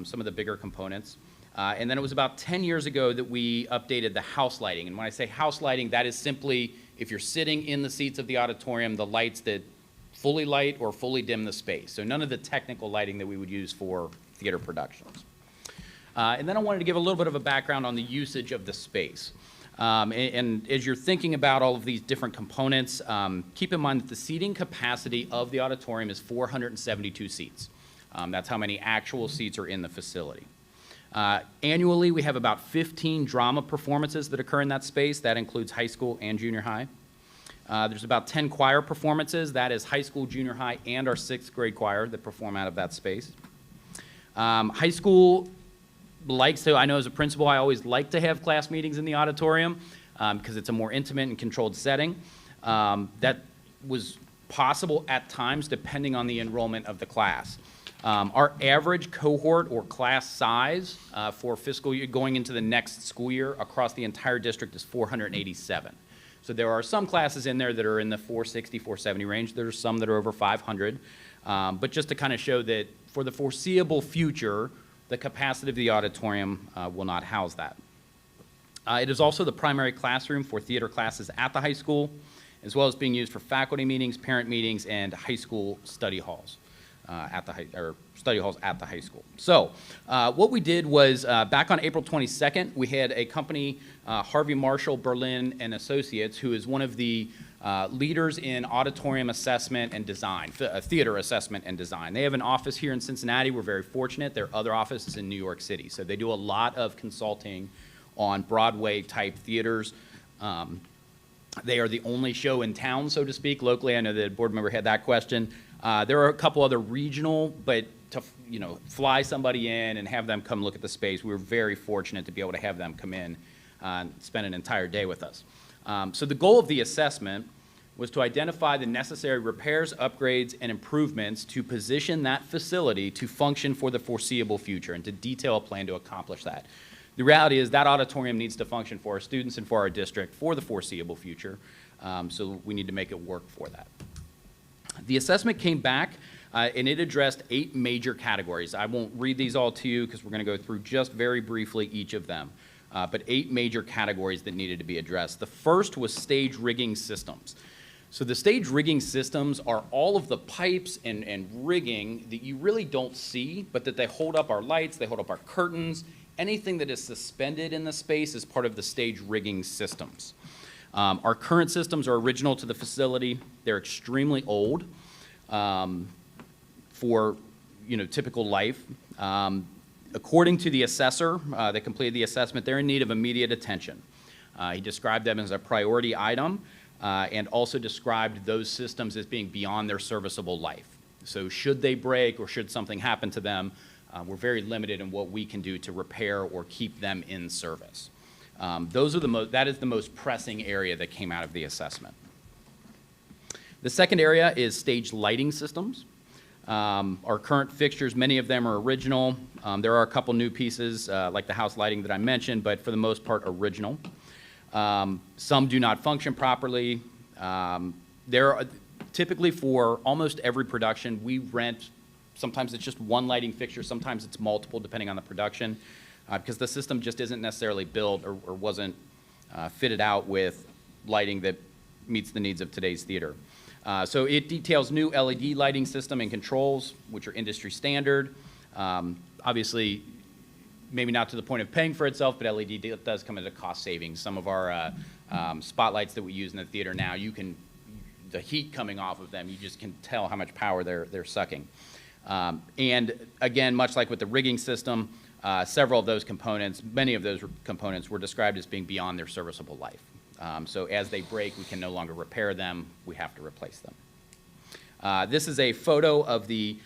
some of the bigger components. And then it was about 10 years ago that we updated the house lighting. And when I say house lighting, that is simply if you're sitting in the seats of the auditorium, the lights that fully light or fully dim the space. So none of the technical lighting that we would use for theater productions. And then I wanted to give a little bit of a background on the usage of the space. And as you're thinking about all of these different components, keep in mind that the seating capacity of the auditorium is 472 seats. That's how many actual seats are in the facility. Annually, we have about 15 drama performances that occur in that space. That includes high school and junior high. There's about 10 choir performances. That is high school, junior high, and our 6th grade choir that perform out of that space. High school likes to, I know as a principal, I always like to have class meetings in the auditorium because it's a more intimate and controlled setting. That was possible at times depending on the enrollment of the class. Our average cohort or class size for fiscal year going into the next school year across the entire district is 487. So there are some classes in there that are in the 460, 470 range. There's some that are over 500. But just to kind of show that for the foreseeable future, the capacity of the auditorium will not house that. It is also the primary classroom for theater classes at the high school, as well as being used for faculty meetings, parent meetings, and high school study halls. at the study halls at the high school. So what we did was back on April 22nd, we had a company, Harvey Marshall Berlin and Associates, who is one of the leaders in auditorium assessment and design, theater assessment and design. They have an office here in Cincinnati. We're very fortunate. Their other office is in New York City. So they do a lot of consulting on Broadway-type theaters. They are the only show in town, so to speak. Locally, I know the board member had that question. There are a couple other regional, but to fly somebody in and have them come look at the space, we were very fortunate to be able to have them come in and spend an entire day with us. So the goal of the assessment was to identify the necessary repairs, upgrades, and improvements to position that facility to function for the foreseeable future and to detail a plan to accomplish that. The reality is that auditorium needs to function for our students and for our district for the foreseeable future, so we need to make it work for that. The assessment came back and it addressed 8 major categories. I won't read these all to you because we're going to go through just very briefly each of them, but 8 major categories that needed to be addressed. The first was stage rigging systems. So the stage rigging systems are all of the pipes and rigging that you really don't see, but that they hold up our lights, they hold up our curtains. Anything that is suspended in the space is part of the stage rigging systems. Our current systems are original to the facility. They're extremely old for typical life. According to the assessor that completed the assessment, they're in need of immediate attention. He described them as a priority item and also described those systems as being beyond their serviceable life. So should they break or should something happen to them, we're very limited in what we can do to repair or keep them in service. That is the most pressing area that came out of the assessment. The second area is stage lighting systems. Our current fixtures, many of them are original. There are a couple new pieces, like the house lighting that I mentioned, but for the most part, original. Some do not function properly. Typically for almost every production, we rent, sometimes it's just one lighting fixture, sometimes it's multiple depending on the production, because the system just isn't necessarily built or wasn't fitted out with lighting that meets the needs of today's theater. So it details new LED lighting system and controls, which are industry standard. Obviously, maybe not to the point of paying for itself, but LED does come at a cost savings. Some of our spotlights that we use in the theater now, the heat coming off of them, you just can tell how much power they're sucking. And again, much like with the rigging system, several of those components, many of those components were described as being beyond their serviceable life. So as they break, we can no longer repair them. We have to replace them. This is a photo of the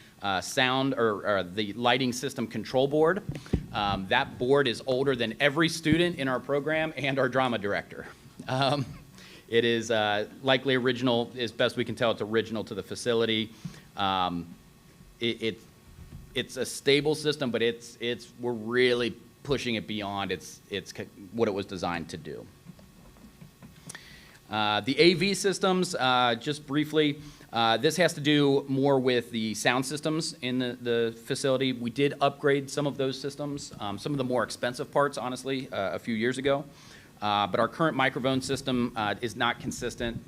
sound or the lighting system control board. That board is older than every student in our program and our drama director. It is likely original, as best we can tell, it's original to the facility. It's a stable system, but we're really pushing it beyond what it was designed to do. The AV systems, just briefly, this has to do more with the sound systems in the facility. We did upgrade some of those systems, some of the more expensive parts, honestly, a few years ago. But our current microphone system is not consistent.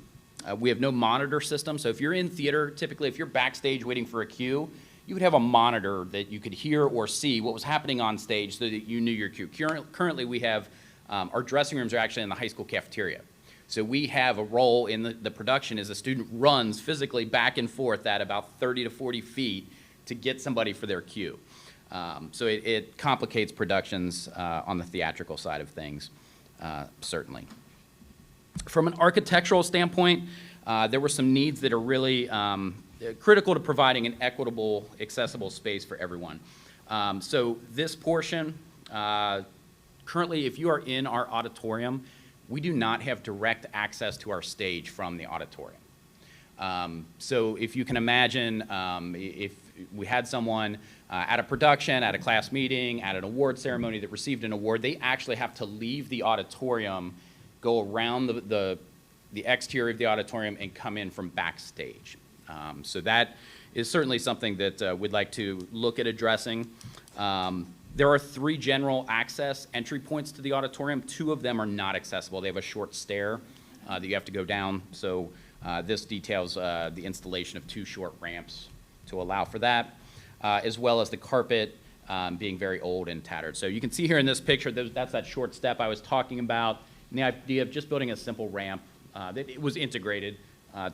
We have no monitor system, so if you're in theater, typically if you're backstage waiting for a cue, you would have a monitor that you could hear or see what was happening on stage so that you knew your cue. Currently, we have, our dressing rooms are actually in the high school cafeteria. So we have a role in the production as a student runs physically back and forth at about 30 to 40 feet to get somebody for their cue. So it complicates productions on the theatrical side of things, certainly. From an architectural standpoint, there were some needs that are really critical to providing an equitable, accessible space for everyone. So this portion, currently if you are in our auditorium, we do not have direct access to our stage from the auditorium. So if you can imagine, if we had someone at a production, at a class meeting, at an award ceremony that received an award, they actually have to leave the auditorium, go around the exterior of the auditorium, and come in from backstage. So that is certainly something that we'd like to look at addressing. There are 3 general access entry points to the auditorium. 2 of them are not accessible. They have a short stair that you have to go down. So this details the installation of 2 short ramps to allow for that, as well as the carpet being very old and tattered. So you can see here in this picture, that's that short step I was talking about, and the idea of just building a simple ramp that it was integrated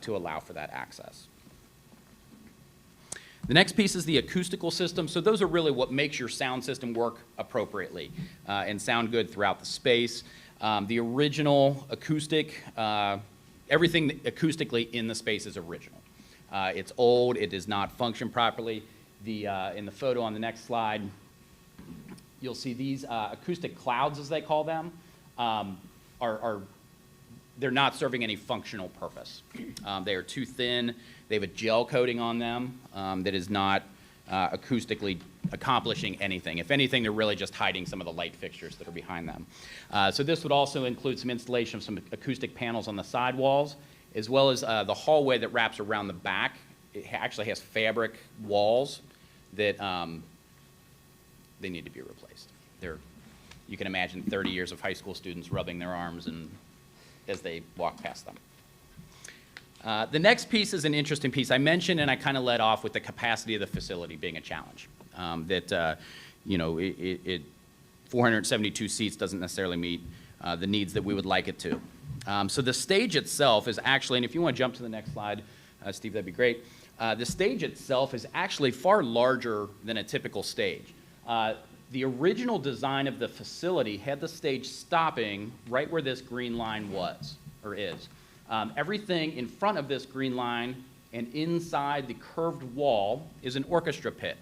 to allow for that access. The next piece is the acoustical system. So those are really what makes your sound system work appropriately and sound good throughout the space. The original acoustic, everything acoustically in the space is original. It's old, it does not function properly. In the photo on the next slide, you'll see these acoustic clouds, as they call them, they're not serving any functional purpose. They are too thin. They have a gel coating on them that is not acoustically accomplishing anything. If anything, they're really just hiding some of the light fixtures that are behind them. So this would also include some installation of some acoustic panels on the side walls, as well as the hallway that wraps around the back. It actually has fabric walls that they need to be replaced. You can imagine 30 years of high school students rubbing their arms as they walk past them. The next piece is an interesting piece. I mentioned, and I kind of led off with the capacity of the facility being a challenge. 472 seats doesn't necessarily meet the needs that we would like it to. So the stage itself is actually, and if you want to jump to the next slide, Steve, that'd be great. The stage itself is actually far larger than a typical stage. The original design of the facility had the stage stopping right where this green line was, or is. Everything in front of this green line and inside the curved wall is an orchestra pit.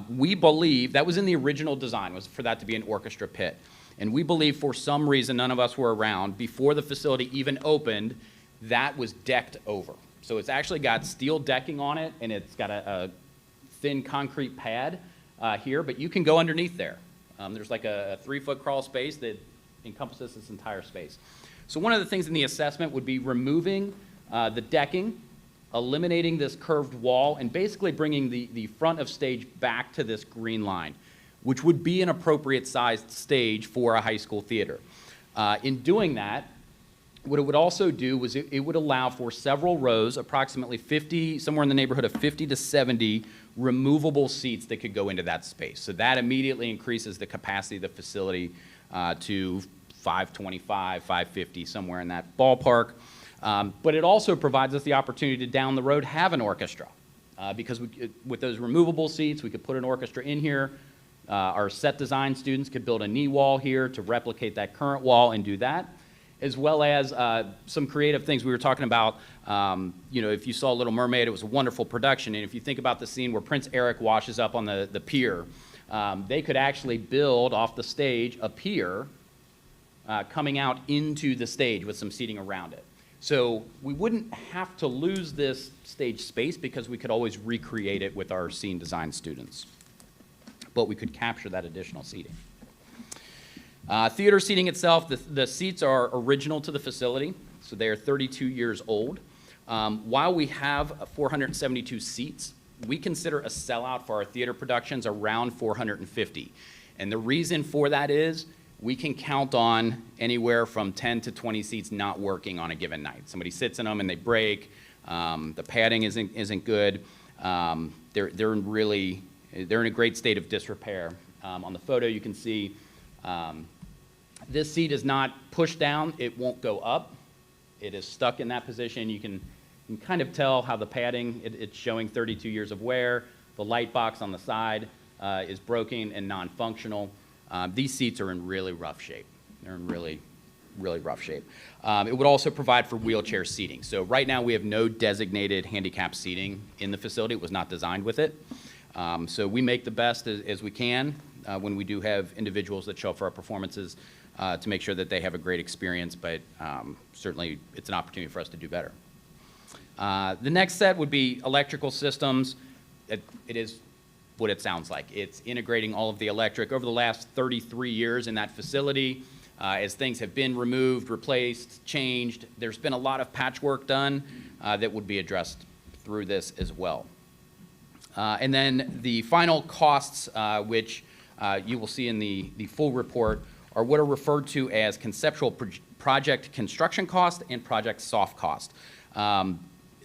We believe, that was in the original design, was for that to be an orchestra pit. And we believe for some reason, none of us were around, before the facility even opened, that was decked over. So it's actually got steel decking on it, and it's got a thin concrete pad here, but you can go underneath there. There's like a 3-foot crawl space that encompasses this entire space. So one of the things in the assessment would be removing the decking, eliminating this curved wall, and basically bringing the front of stage back to this green line, which would be an appropriate sized stage for a high school theater. In doing that, what it would also do was it would allow for several rows, approximately 50, somewhere in the neighborhood of 50 to 70 removable seats that could go into that space. So that immediately increases the capacity of the facility to 525, 550, somewhere in that ballpark. But it also provides us the opportunity to down the road have an orchestra. Because with those removable seats, we could put an orchestra in here. Our set design students could build a knee wall here to replicate that current wall and do that, as well as some creative things. We were talking about, if you saw Little Mermaid, it was a wonderful production. And if you think about the scene where Prince Eric washes up on the pier, they could actually build off the stage a pier coming out into the stage with some seating around it. So we wouldn't have to lose this stage space because we could always recreate it with our scene design students. But we could capture that additional seating. Theater seating itself, the seats are original to the facility, so they are 32 years old. While we have 472 seats, we consider a sellout for our theater productions around 450. And the reason for that is we can count on anywhere from 10 to 20 seats not working on a given night. Somebody sits in them and they break, the padding isn't good, they're in a great state of disrepair. On the photo you can see this seat is not pushed down, it won't go up. It is stuck in that position. You can kind of tell how the padding, it's showing 32 years of wear. The light box on the side is broken and non-functional. These seats are in really rough shape. They're in really rough shape. It would also provide for wheelchair seating. So right now we have no designated handicap seating in the facility. It was not designed with it. So we make the best as we can when we do have individuals that show up for our performances to make sure that they have a great experience, but certainly it's an opportunity for us to do better. The next set would be electrical systems. It is what it sounds like. It's integrating all of the electric. Over the last 33 years in that facility, as things have been removed, replaced, changed, there's been a lot of patchwork done that would be addressed through this as well. And then the final costs, which you will see in the full report, are what are referred to as conceptual project construction cost and project soft cost.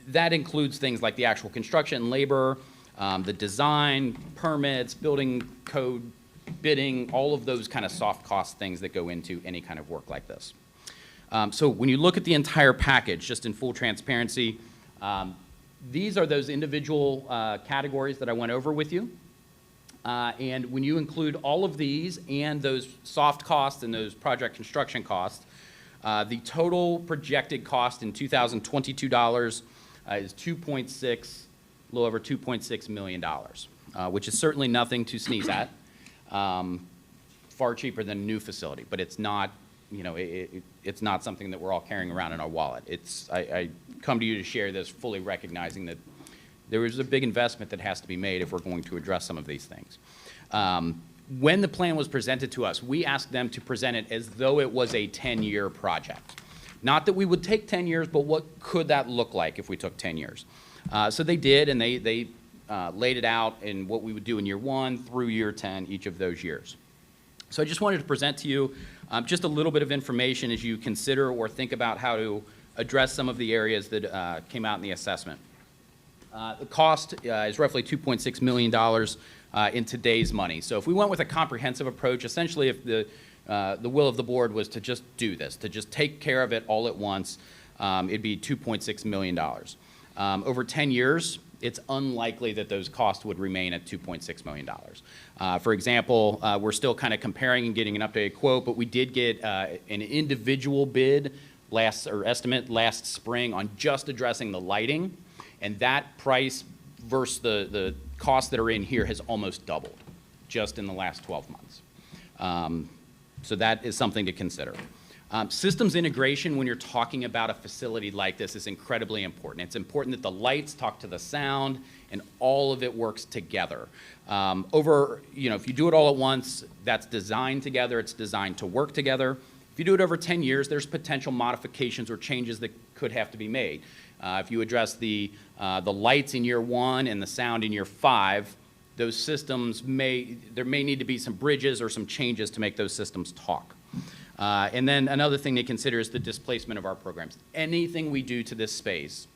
that includes things like the actual construction, labor, the design, permits, building code, bidding, all of those kind of soft cost things that go into any kind of work like this. So when you look at the entire package, just in full transparency, these are those individual categories that I went over with you. And when you include all of these and those soft costs and those project construction costs, the total projected cost in 2022 dollars is a little over $2.6 million, which is certainly nothing to sneeze at. Far cheaper than a new facility, but it's not, you know, it's not something that we're all carrying around in our wallet. I come to you to share this fully recognizing that there is a big investment that has to be made if we're going to address some of these things. When the plan was presented to us, we asked them to present it as though it was a 10-year project. Not that we would take 10 years, but what could that look like if we took 10 years? So they did, and they laid it out in what we would do in year 1 through year 10, each of those years. So I just wanted to present to you just a little bit of information as you consider or think about how to address some of the areas that came out in the assessment. The cost is roughly $2.6 million in today's money. So if we went with a comprehensive approach, essentially if the will of the board was to just do this, to just take care of it all at once, it'd be $2.6 million. Over 10 years, it's unlikely that those costs would remain at $2.6 million. For example, we're still kind of comparing and getting an updated quote, but we did get an individual bid estimate last spring on just addressing the lighting, and that price versus the costs that are in here has almost doubled just in the last 12 months. So that is something to consider. Systems integration when you're talking about a facility like this is incredibly important. It's important that the lights talk to the sound and all of it works together. If you do it all at once, that's designed together, it's designed to work together. If you do it over 10 years, there's potential modifications or changes that could have to be made. If you address the lights in year 1 and the sound in year 5, those systems there may need to be some bridges or some changes to make those systems talk. And then another thing to consider is the displacement of our programs. Anything we do to this space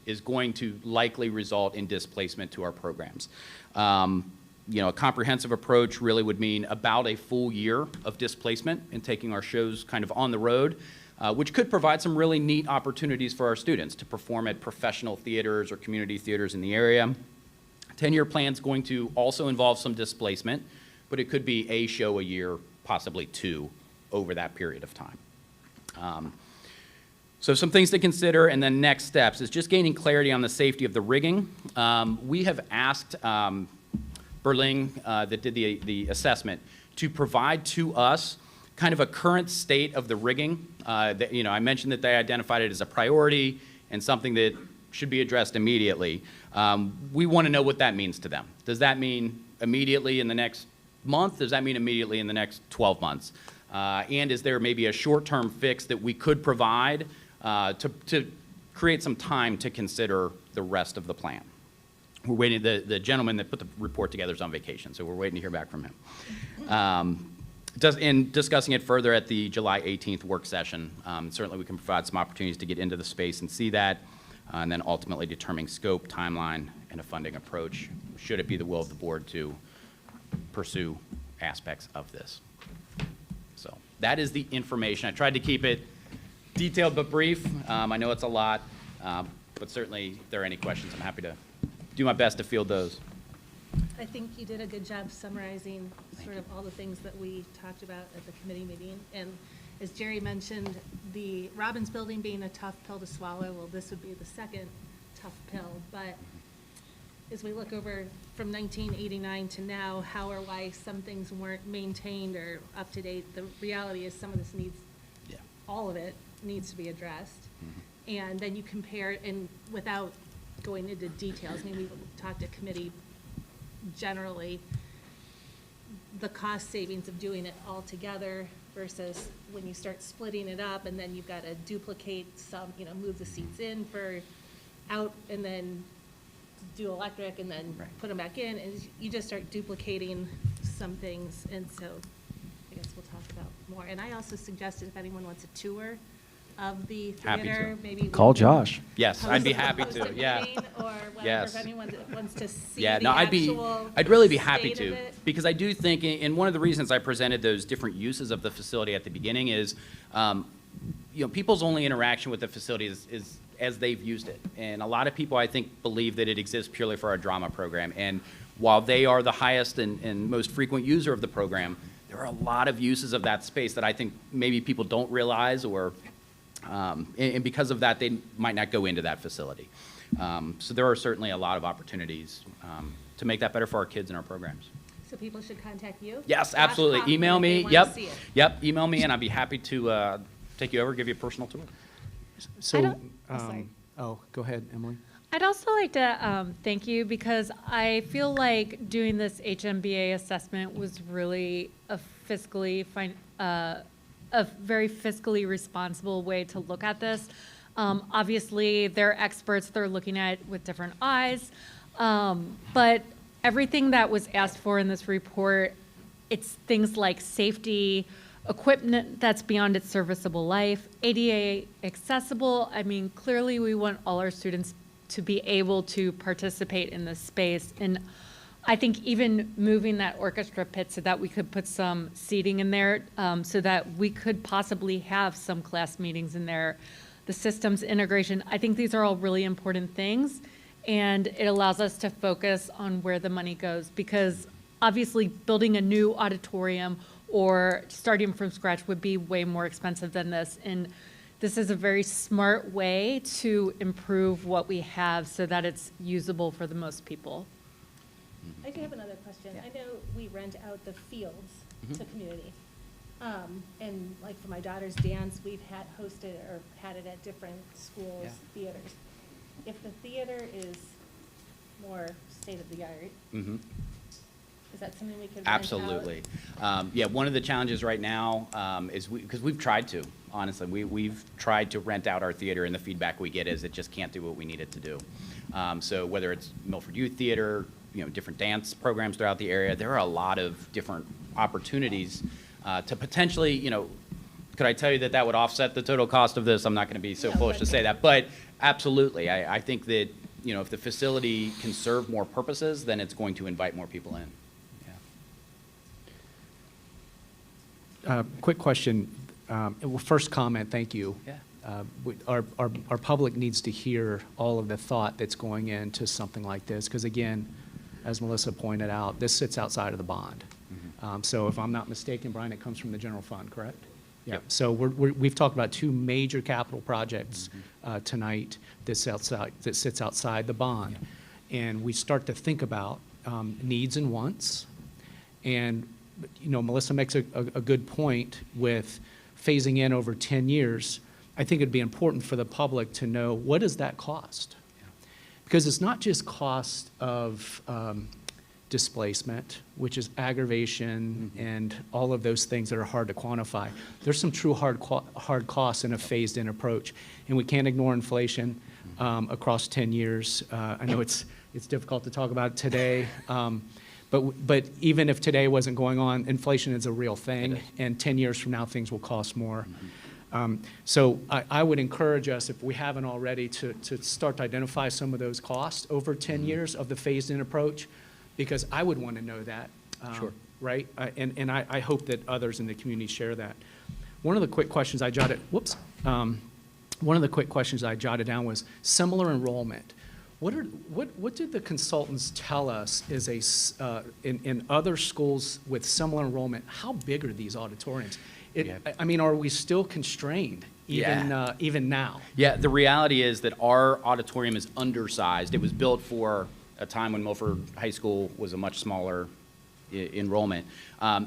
is going to likely result in displacement to our programs. A comprehensive approach really would mean about a full year of displacement in taking our shows kind of on the road, which could provide some really neat opportunities for our students to perform at professional theaters or community theaters in the area. 10-year plan is going to also involve some displacement, but it could be a show a year, possibly 2 over that period of time. So some things to consider, and then next steps is just gaining clarity on the safety of the rigging. We have asked Berling, that did the assessment, to provide to us kind of a current state of the rigging. I mentioned that they identified it as a priority and something that should be addressed immediately. We want to know what that means to them. Does that mean immediately in the next month? Does that mean immediately in the next 12 months? And is there maybe a short-term fix that we could provide to create some time to consider the rest of the plan? We're waiting, the gentleman that put the report together is on vacation, so we're waiting to hear back from him. In discussing it further at the July 18th work session, certainly we can provide some opportunities to get into the space and see that, and then ultimately determining scope, timeline, and a funding approach, should it be the will of the board to pursue aspects of this. So that is the information. I tried to keep it detailed but brief. I know it's a lot, but certainly if there are any questions, I'm happy to do my best to field those. I think you did a good job summarizing sort of all the things that we talked about at the committee meeting. And as Jerry mentioned, the Robbins building being a tough pill to swallow, well, this would be the second tough pill. But as we look over from 1989 to now, how or why some things weren't maintained or up to date, the reality is some of this needs, all of it needs to be addressed. Mm-hmm. And then you compare, and without going into details, I mean, we talked at committee generally, the cost savings of doing it all together versus when you start splitting it up and then you've got to duplicate some, move the seats in for out and then do electric and then put them back in, and you just start duplicating some things. And so I guess we'll talk about more. And I also suggested if anyone wants a tour of the Happy to. theater? Maybe we Call can Josh. Yes, I'd be happy post to, a yeah. meeting Or whatever, Yes. if anyone wants to see Yeah, the no, actual I'd really be happy state of to, it. because I do think, and one of the reasons I presented those different uses of the facility at the beginning is, people's only interaction with the facility is as they've used it. And a lot of people, I think, believe that it exists purely for our drama program. And while they are the highest and most frequent user of the program, there are a lot of uses of that space that I think maybe people don't realize, or, and because of that, they might not go into that facility. So there are certainly a lot of opportunities to make that better for our kids and our programs. So people should contact you? Yes, Josh absolutely. Kaufman, Email if they me. wanna Yep. see it. Yep. Email me, and I'd be happy to take you over, give you a personal tour. So, don't- oh, sorry. go ahead, Emily. I'd also like to thank you, because I feel like doing this HMBA assessment was really a very fiscally responsible way to look at this. Obviously, they're experts, they're looking at it with different eyes. But everything that was asked for in this report, it's things like safety, equipment that's beyond its serviceable life, ADA accessible. I mean, clearly we want all our students to be able to participate in this space. And I think even moving that orchestra pit so that we could put some seating in there, so that we could possibly have some class meetings in there, the systems integration, I think these are all really important things. And it allows us to focus on where the money goes, because obviously building a new auditorium or starting from scratch would be way more expensive than this. And this is a very smart way to improve what we have so that it's usable for the most people. I do have another question. I know we rent out the fields to community. And like for my daughter's dance, we've hosted or had it at different schools, theaters. If the theater is more state-of-the-art, is that something we could rent out? Absolutely. Yeah, one of the challenges right now is because we've tried to, honestly, we've tried to rent out our theater, and the feedback we get is it just can't do what we need it to do. So whether it's Milford Youth Theater, different dance programs throughout the area, there are a lot of different opportunities to potentially, could I tell you that would offset the total cost of this? I'm not going to be so foolish to say that, but absolutely. I think that, if the facility can serve more purposes, then it's going to invite more people in. Quick question. Well, first comment, thank you. Yeah. Our public needs to hear all of the thought that's going into something like this, because again, as Melissa pointed out, this sits outside of the bond. So if I'm not mistaken, Brian, it comes from the general fund, correct? Yeah. Yep. So we've talked about two major capital projects tonight that sits outside the bond. And we start to think about needs and wants. And Melissa makes a good point with phasing in over 10 years. I think it'd be important for the public to know, what does that cost? Because it's not just cost of displacement, which is aggravation and all of those things that are hard to quantify. There's some true hard costs in a phased-in approach, and we can't ignore inflation across 10 years. I know it's difficult to talk about today, but even if today wasn't going on, inflation is a real thing, and 10 years from now, things will cost more. So I would encourage us, if we haven't already, to start to identify some of those costs over 10 years of the phased-in approach, because I would want to know that. Sure. Right? And I hope that others in the community share that. One of the quick questions I jotted, one of the quick questions I jotted down was similar enrollment. What did the consultants tell us is in other schools with similar enrollment, how big are these auditoriums? I mean, are we still constrained even now? Yeah, the reality is that our auditorium is undersized. It was built for a time when Milford High School was a much smaller enrollment.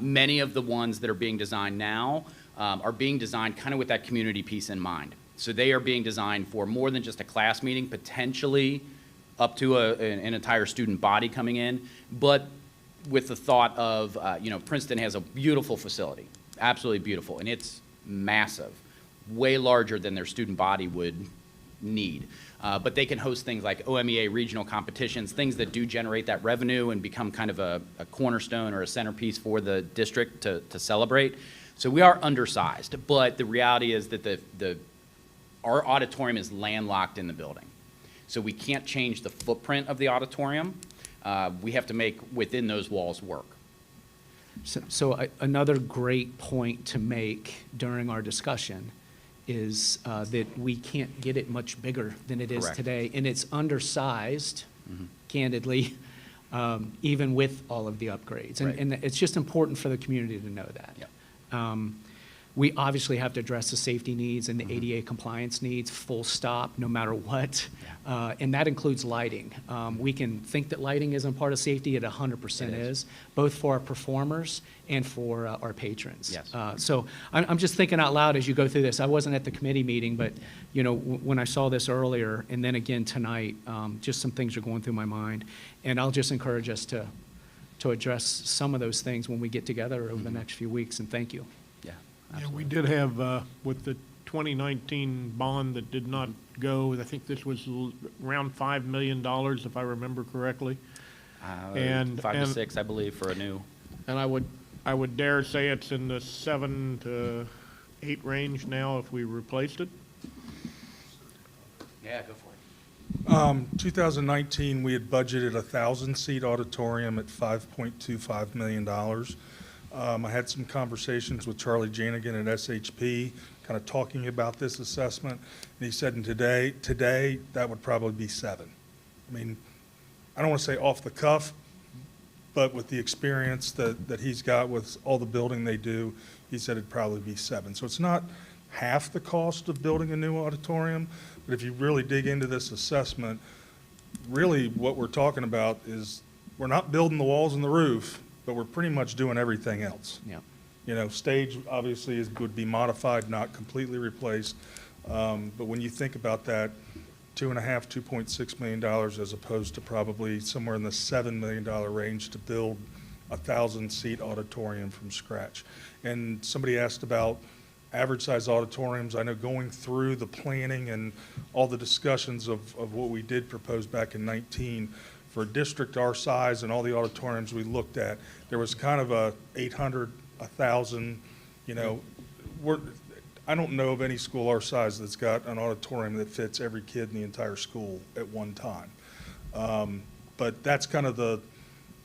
Many of the ones that are being designed now are being designed kind of with that community piece in mind. So they are being designed for more than just a class meeting, potentially up to an entire student body coming in, but with the thought of, Princeton has a beautiful facility, absolutely beautiful, and it's massive, way larger than their student body would need. But they can host things like OMEA regional competitions, things that do generate that revenue and become kind of a cornerstone or a centerpiece for the district to celebrate. So we are undersized, but the reality is that the our auditorium is landlocked in the building. So we can't change the footprint of the auditorium. We have to make within those walls work. Another great point to make during our discussion is that we can't get it much bigger than it is Correct. today. And it's undersized, candidly, even with all of the upgrades. Right. And it's just important for the community to know that. Yep. We obviously have to address the safety needs and the ADA compliance needs, full stop, no matter what. And that includes lighting. We can think that lighting isn't part of safety, it 100% It is. is, both for our performers and for our patrons. Yes. So I'm just thinking out loud as you go through this. I wasn't at the committee meeting, but, you know, when I saw this earlier, and then again tonight, just some things are going through my mind. And I'll just encourage us to address some of those things when we get together over the next few weeks, and thank you. Yeah, we did have, with the 2019 bond that did not go, I think this was around $5 million, if I remember correctly. And 5 to 6, I believe, for a new. And I would dare say it's in the 7 to 8 range now if we replaced it. Yeah, go for it. 2019, we had budgeted a 1,000-seat auditorium at $5.25 million. I had some conversations with Charlie Janigan at SHP, kind of talking about this assessment, and he said, today, that would probably be 7. I mean, I don't want to say off the cuff, but with the experience that he's got with all the building they do, he said it'd probably be 7. So it's not half the cost of building a new auditorium, but if you really dig into this assessment, really what we're talking about is we're not building the walls and the roof, but we're pretty much doing everything else. Yeah. You know, stage obviously would be modified, not completely replaced. But when you think about that, $2.6 million as opposed to probably somewhere in the $7 million range to build a 1,000-seat auditorium from scratch. And somebody asked about average size auditoriums. I know going through the planning and all the discussions of what we did propose back in 19, for a district our size and all the auditoriums we looked at, there was kind of a 800, 1,000, you know, I don't know of any school our size that's got an auditorium that fits every kid in the entire school at one time. But that's kind of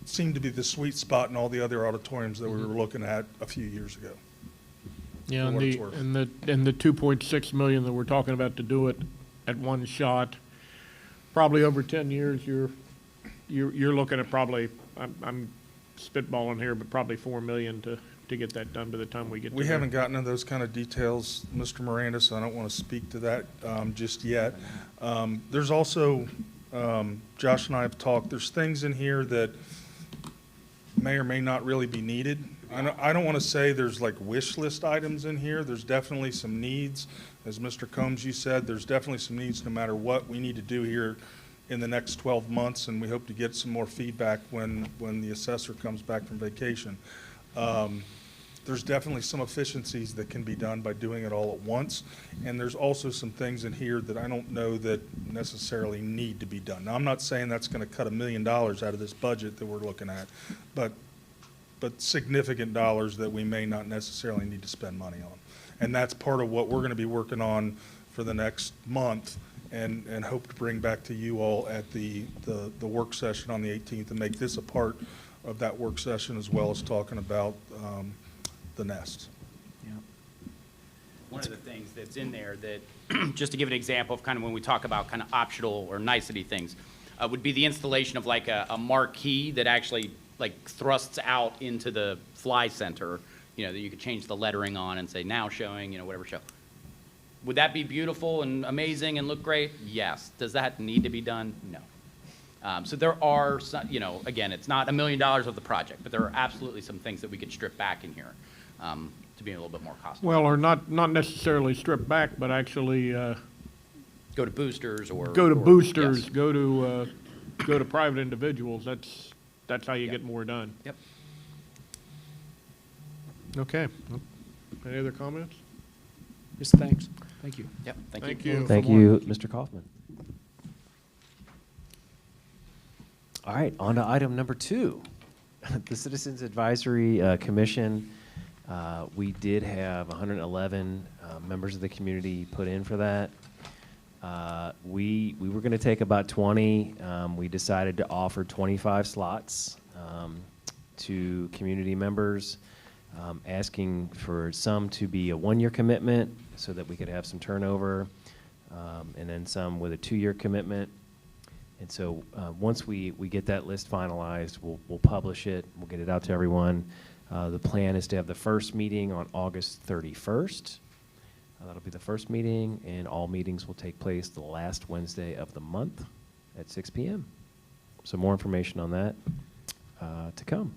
seemed to be the sweet spot in all the other auditoriums that we were looking at a few years ago. Yeah, For and what it's the, worth. and the 2.6 million that we're talking about to do it at one shot, probably over 10 years, you're looking at probably, I'm spitballing here, but probably 4 million to get that done by the time we get to We there. haven't gotten into those kind of details, Mr. Miranda, so I don't want to speak to that just yet. There's also, Josh and I have talked, there's things in here that may or may not really be needed. I don't want to say there's like wish list items in here. There's definitely some needs. As Mr. Combs, you said, there's definitely some needs no matter what we need to do here in the next 12 months, and we hope to get some more feedback when the assessor comes back from vacation. There's definitely some efficiencies that can be done by doing it all at once, and there's also some things in here that I don't know that necessarily need to be done. Now, I'm not saying that's going to cut $1 million out of this budget that we're looking at, but significant dollars that we may not necessarily need to spend money on. And that's part of what we're going to be working on for the next month, and hope to bring back to you all at the work session on the 18th, and make this a part of that work session, as well as talking about the nest. One of the things that's in there that, just to give an example of kind of when we talk about kind of optional or nicety things, would be the installation of like a marquee that actually like thrusts out into the fly center, you know, that you could change the lettering on and say now showing, you know, whatever show. Would that be beautiful and amazing and look great? Yes. Does that need to be done? No. So there are some, you know, again, it's not $1 million of the project, but there are absolutely some things that we could strip back in here to be a little bit more cost. Well, or not necessarily strip back, but actually Go to boosters or. go to or- boosters, yes. go to private individuals. That's how you Yep. get more done. Yep. Okay. Any other comments? Just thanks. Thank you. Yep. Thank Thank you. you. Thank you, Mr. Kaufman. All right, on to item number 2. The Citizens Advisory Commission, we did have 111 members of the community put in for that. We were going to take about 20. We decided to offer 25 slots to community members, asking for some to be a one-year commitment so that we could have some turnover, and then some with a 2-year commitment. And so once we get that list finalized, we'll publish it. We'll get it out to everyone. The plan is to have the first meeting on August 31st. That'll be the first meeting, and all meetings will take place the last Wednesday of the month at 6 p.m. So more information on that to come.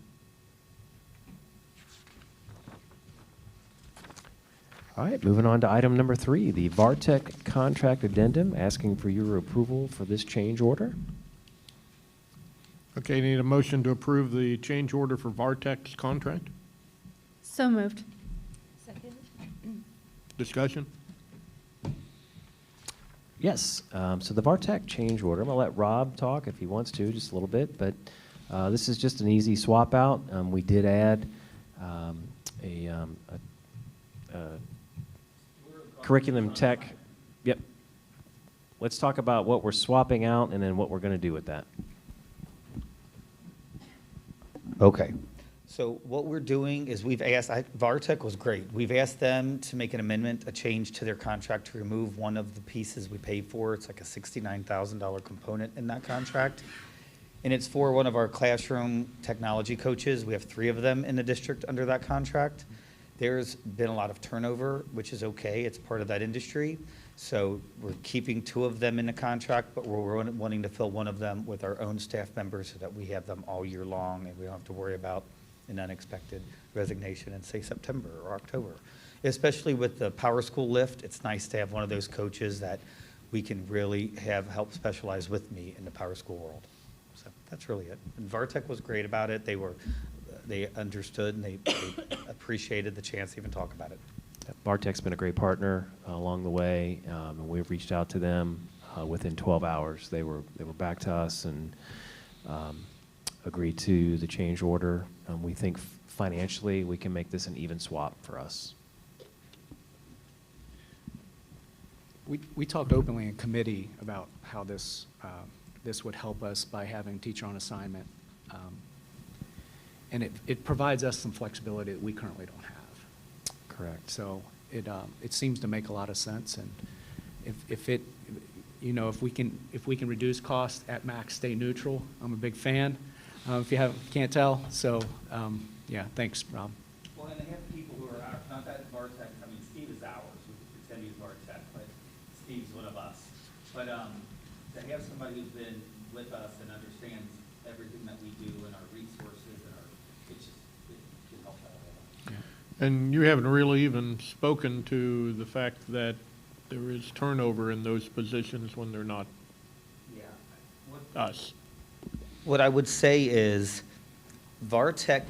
All right, moving on to item number 3, the VARTEC contract addendum, asking for your approval for this change order. Okay, need a motion to approve the change order for VARTEC's contract? So moved. Second? Discussion? Yes, so the VARTEC change order, I'm going to let Rob talk if he wants to, just a little bit, but this is just an easy swap out. We did add a curriculum tech. Yep. Let's talk about what we're swapping out and then what we're going to do with that. Okay. So what we're doing is we've asked, VARTEC was great. We've asked them to make an amendment, a change to their contract to remove one of the pieces we paid for. It's like a $69,000 component in that contract. And it's for one of our classroom technology coaches. We have 3 of them in the district under that contract. There's been a lot of turnover, which is okay. It's part of that industry. So we're keeping 2 of them in the contract, but we're wanting to fill one of them with our own staff members so that we have them all year long and we don't have to worry about an unexpected resignation in, say, September or October. Especially with the Power School lift, it's nice to have one of those coaches that we can really have help specialize with me in the Power School world. So that's really it. And VARTEC was great about it. They understood and they appreciated the chance to even talk about it. VARTEC's been a great partner along the way, and we've reached out to them within 12 hours. They were back to us and agreed to the change order. We think financially we can make this an even swap for us. We talked openly in committee about how this would help us by having teacher on assignment. And it provides us some flexibility that we currently don't have. Correct. So it seems to make a lot of sense, and if we can reduce costs at max, stay neutral, I'm a big fan. If you can't tell, so yeah, thanks, Rob. Well, and they have people who are not that VARTEC. I mean, Steve is ours. We pretend he's VARTEC, but Steve's one of us. But to have somebody who's been with us and understands everything that we do and our resources and it can help out a lot. Yeah. And you haven't really even spoken to the fact that there is turnover in those positions when they're not us. What I would say is VARTEC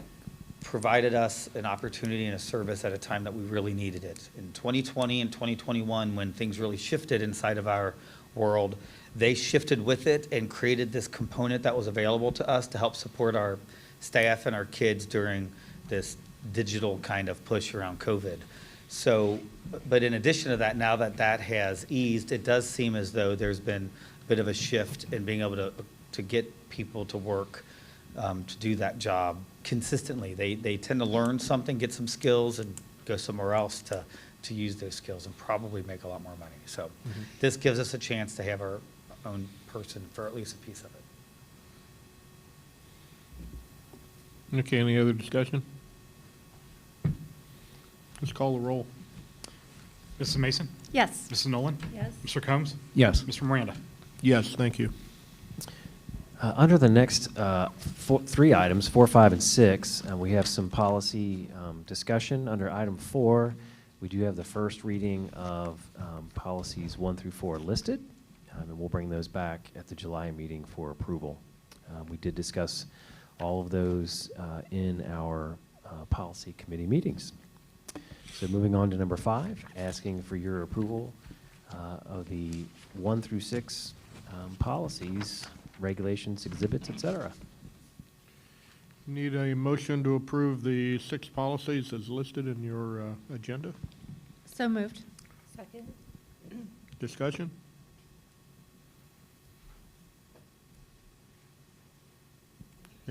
provided us an opportunity and a service at a time that we really needed it. In 2020 and 2021, when things really shifted inside of our world, they shifted with it and created this component that was available to us to help support our staff and our kids during this digital kind of push around COVID. So, but in addition to that, now that that has eased, it does seem as though there's been a bit of a shift in being able to get people to work to do that job consistently. They tend to learn something, get some skills, and go somewhere else to use those skills and probably make a lot more money. So this gives us a chance to have our own person for at least a piece of it. Okay, any other discussion? Let's call the roll. Mrs. Mason? Yes. Mrs. Nolan? Yes? Mr. Combs? Yes. Mr. Miranda? Yes, thank you. Under the next 3 items, 4, 5, and 6, we have some policy discussion. Under item 4, we do have the first reading of policies 1 through 4 listed, and we'll bring those back at the July meeting for approval. We did discuss all of those in our policy committee meetings. So moving on to number 5, asking for your approval of the 1 through 6 policies, regulations, exhibits, etc. Need a motion to approve the 6 policies as listed in your agenda. So moved. Second? Discussion?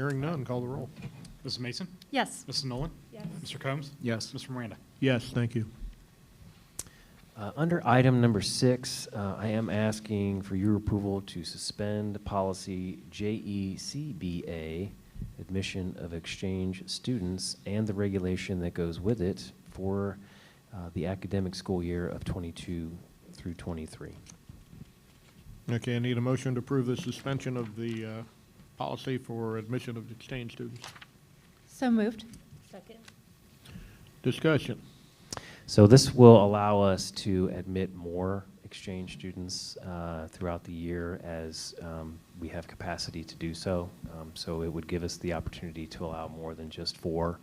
Hearing none, call the roll. Mrs. Mason? Yes. Mrs. Nolan? Yes. Mr. Combs? Yes. Mr. Miranda? Yes, thank you. Under item number 6, I am asking for your approval to suspend policy JECBA, admission of exchange students, and the regulation that goes with it for the academic school year of 22 through 23. Okay, I need a motion to approve the suspension of the policy for admission of exchange students. So moved. Second. Discussion. So this will allow us to admit more exchange students throughout the year as we have capacity to do so. So it would give us the opportunity to allow more than just 4.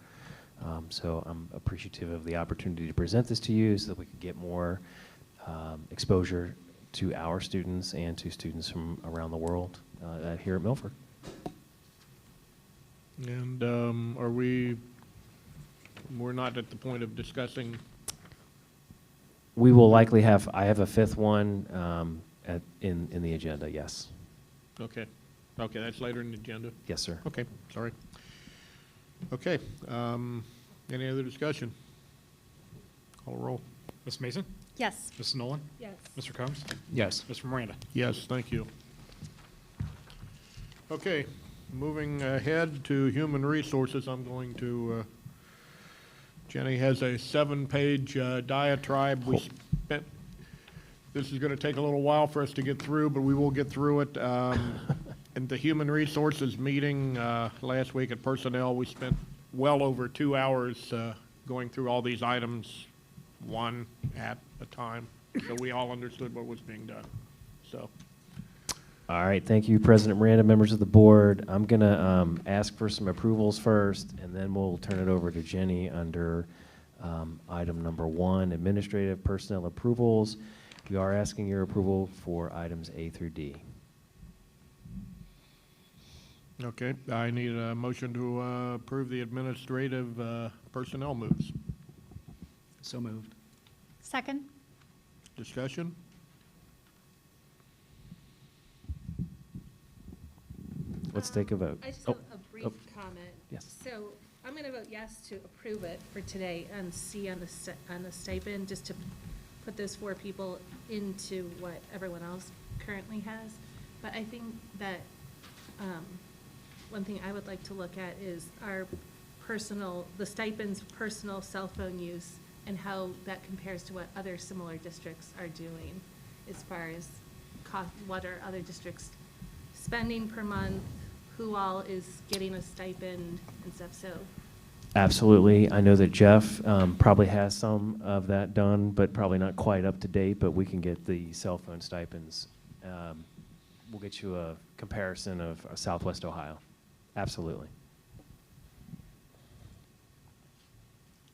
So I'm appreciative of the opportunity to present this to you so that we could get more exposure to our students and to students from around the world here at Milford. And we're not at the point of discussing. We will likely have, I have a 5th one in the agenda, yes. Okay. Okay, that's later in the agenda. Yes, sir. Okay, sorry. Okay, any other discussion? Call roll. Mrs. Mason? Yes. Mrs. Nolan? Yes. Mr. Combs? Yes. Mr. Miranda? Yes, thank you. Okay, moving ahead to human resources, I'm going to, Jenny has a 7-page diatribe. We spent, this is going to take a little while for us to get through, but we will get through it. In the human resources meeting last week at personnel, we spent well over 2 hours going through all these items, one at a time, so we all understood what was being done. So. All right, thank you, President Miranda, members of the board. I'm going to ask for some approvals first, and then we'll turn it over to Jenny under item number 1, administrative personnel approvals. We are asking your approval for items A through D. Okay, I need a motion to approve the administrative personnel moves. So moved. Second. Discussion? Let's take a vote. I just Oh, have a brief comment. yes. So I'm going to vote yes to approve it for today and C on the stipend, just to put those 4 people into what everyone else currently has. But I think that one thing I would like to look at is our the stipends, personal cell phone use, and how that compares to what other similar districts are doing as far as what are other districts spending per month, who all is getting a stipend and stuff, so. Absolutely. I know that Jeff probably has some of that done, but probably not quite up to date, but we can get the cell phone stipends. We'll get you a comparison of Southwest Ohio. Absolutely.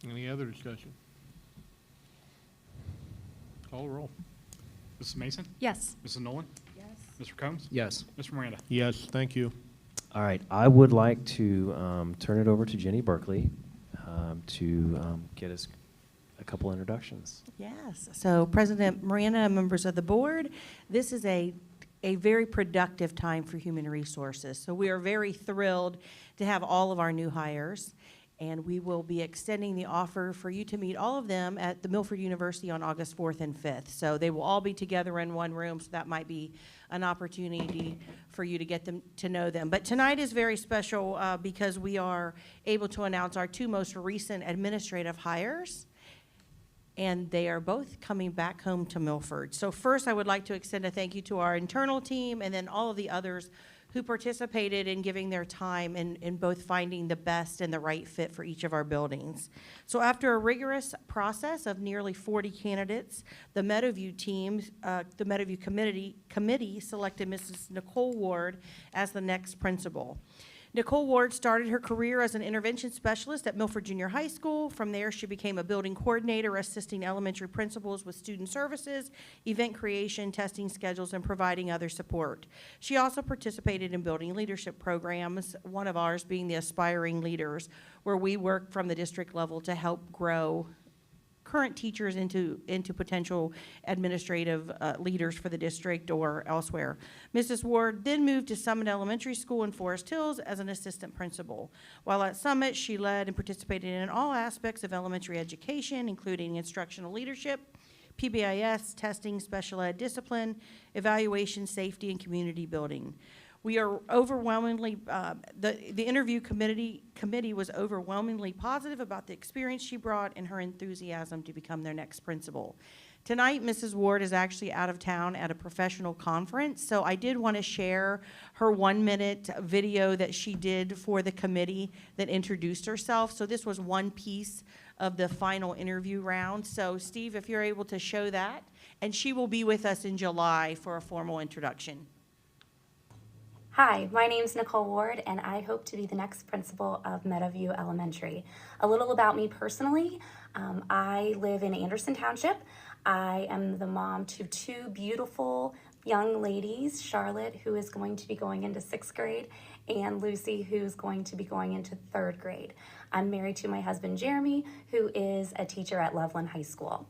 Any other discussion? Call the roll. Mrs. Mason? Yes. Mrs. Nolan? Yes. Mr. Combs? Yes. Mr. Miranda? Yes, thank you. All right. I would like to turn it over to Jenny Berkeley to get us a couple introductions. Yes. So President Miranda, members of the board, this is a very productive time for human resources. So we are very thrilled to have all of our new hires, and we will be extending the offer for you to meet all of them at the Milford University on August 4th and 5th. So they will all be together in one room, so that might be an opportunity for you to get them to know them. But tonight is very special because we are able to announce our 2 most recent administrative hires, and they are both coming back home to Milford. So first, I would like to extend a thank you to our internal team and then all of the others who participated in giving their time in both finding the best and the right fit for each of our buildings. So after a rigorous process of nearly 40 candidates, the Meadowview team, the Meadowview committee selected Mrs. Nicole Ward as the next principal. Nicole Ward started her career as an intervention specialist at Milford Junior High School. From there, she became a building coordinator, assisting elementary principals with student services, event creation, testing schedules, and providing other support. She also participated in building leadership programs, one of ours being the Aspiring Leaders, where we work from the district level to help grow current teachers into potential administrative leaders for the district or elsewhere. Mrs. Ward then moved to Summit Elementary School in Forest Hills as an assistant principal. While at Summit, she led and participated in all aspects of elementary education, including instructional leadership, PBIS, testing, special ed discipline, evaluation, safety, and community building. We are overwhelmingly, the interview committee was overwhelmingly positive about the experience she brought and her enthusiasm to become their next principal. Tonight, Mrs. Ward is actually out of town at a professional conference, so I did want to share her 1-minute video that she did for the committee that introduced herself. So this was one piece of the final interview round. So Steve, if you're able to show that, and she will be with us in July for a formal introduction. Hi, my name's Nicole Ward, and I hope to be the next principal of Meadowview Elementary. A little about me personally. I live in Anderson Township. I am the mom to 2 beautiful young ladies, Charlotte, who is going to be going into 6th grade, and Lucy, who's going to be going into 3rd grade. I'm married to my husband, Jeremy, who is a teacher at Loveland High School.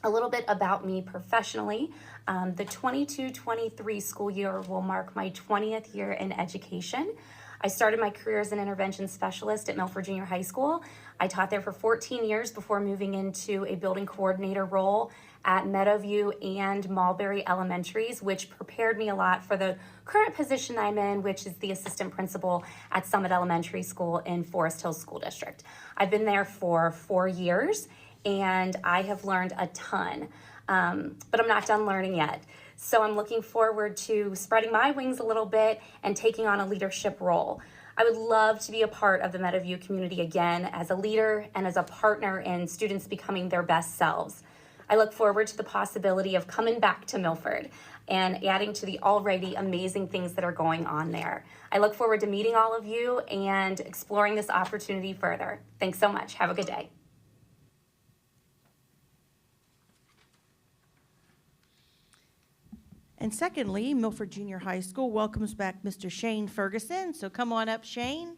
A little bit about me professionally. The 22-23 school year will mark my 20th year in education. I started my career as an intervention specialist at Milford Junior High School. I taught there for 14 years before moving into a building coordinator role at Meadowview and Mulberry Elementaries, which prepared me a lot for the current position I'm in, which is the assistant principal at Summit Elementary School in Forest Hills School District. I've been there for 4 years, and I have learned a ton, but I'm not done learning yet. So I'm looking forward to spreading my wings a little bit and taking on a leadership role. I would love to be a part of the Meadowview community again as a leader and as a partner in students becoming their best selves. I look forward to the possibility of coming back to Milford and adding to the already amazing things that are going on there. I look forward to meeting all of you and exploring this opportunity further. Thanks so much. Have a good day. And secondly, Milford Junior High School welcomes back Mr. Shane Ferguson. So come on up, Shane.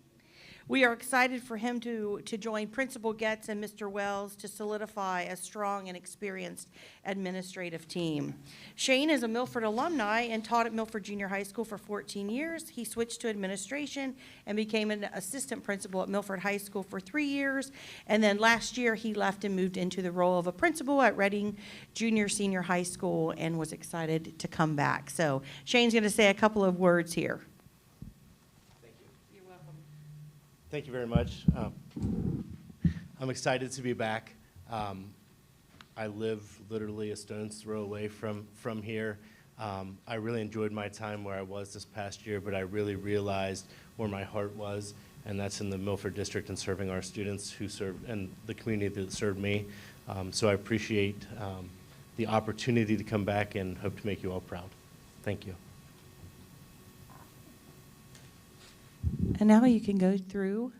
We are excited for him to join Principal Getz and Mr. Wells to solidify a strong and experienced administrative team. Shane is a Milford alumni and taught at Milford Junior High School for 14 years. He switched to administration and became an assistant principal at Milford High School for 3 years. And then last year, he left and moved into the role of a principal at Reading Senior High School and was excited to come back. So Shane's going to say a couple of words here. Thank you very much. I'm excited to be back. I live literally a stone's throw away from here. I really enjoyed my time where I was this past year, but I really realized where my heart was, and that's in the Milford District and serving our students who serve and the community that served me. So I appreciate the opportunity to come back and hope to make you all proud. Thank you. And now you can go through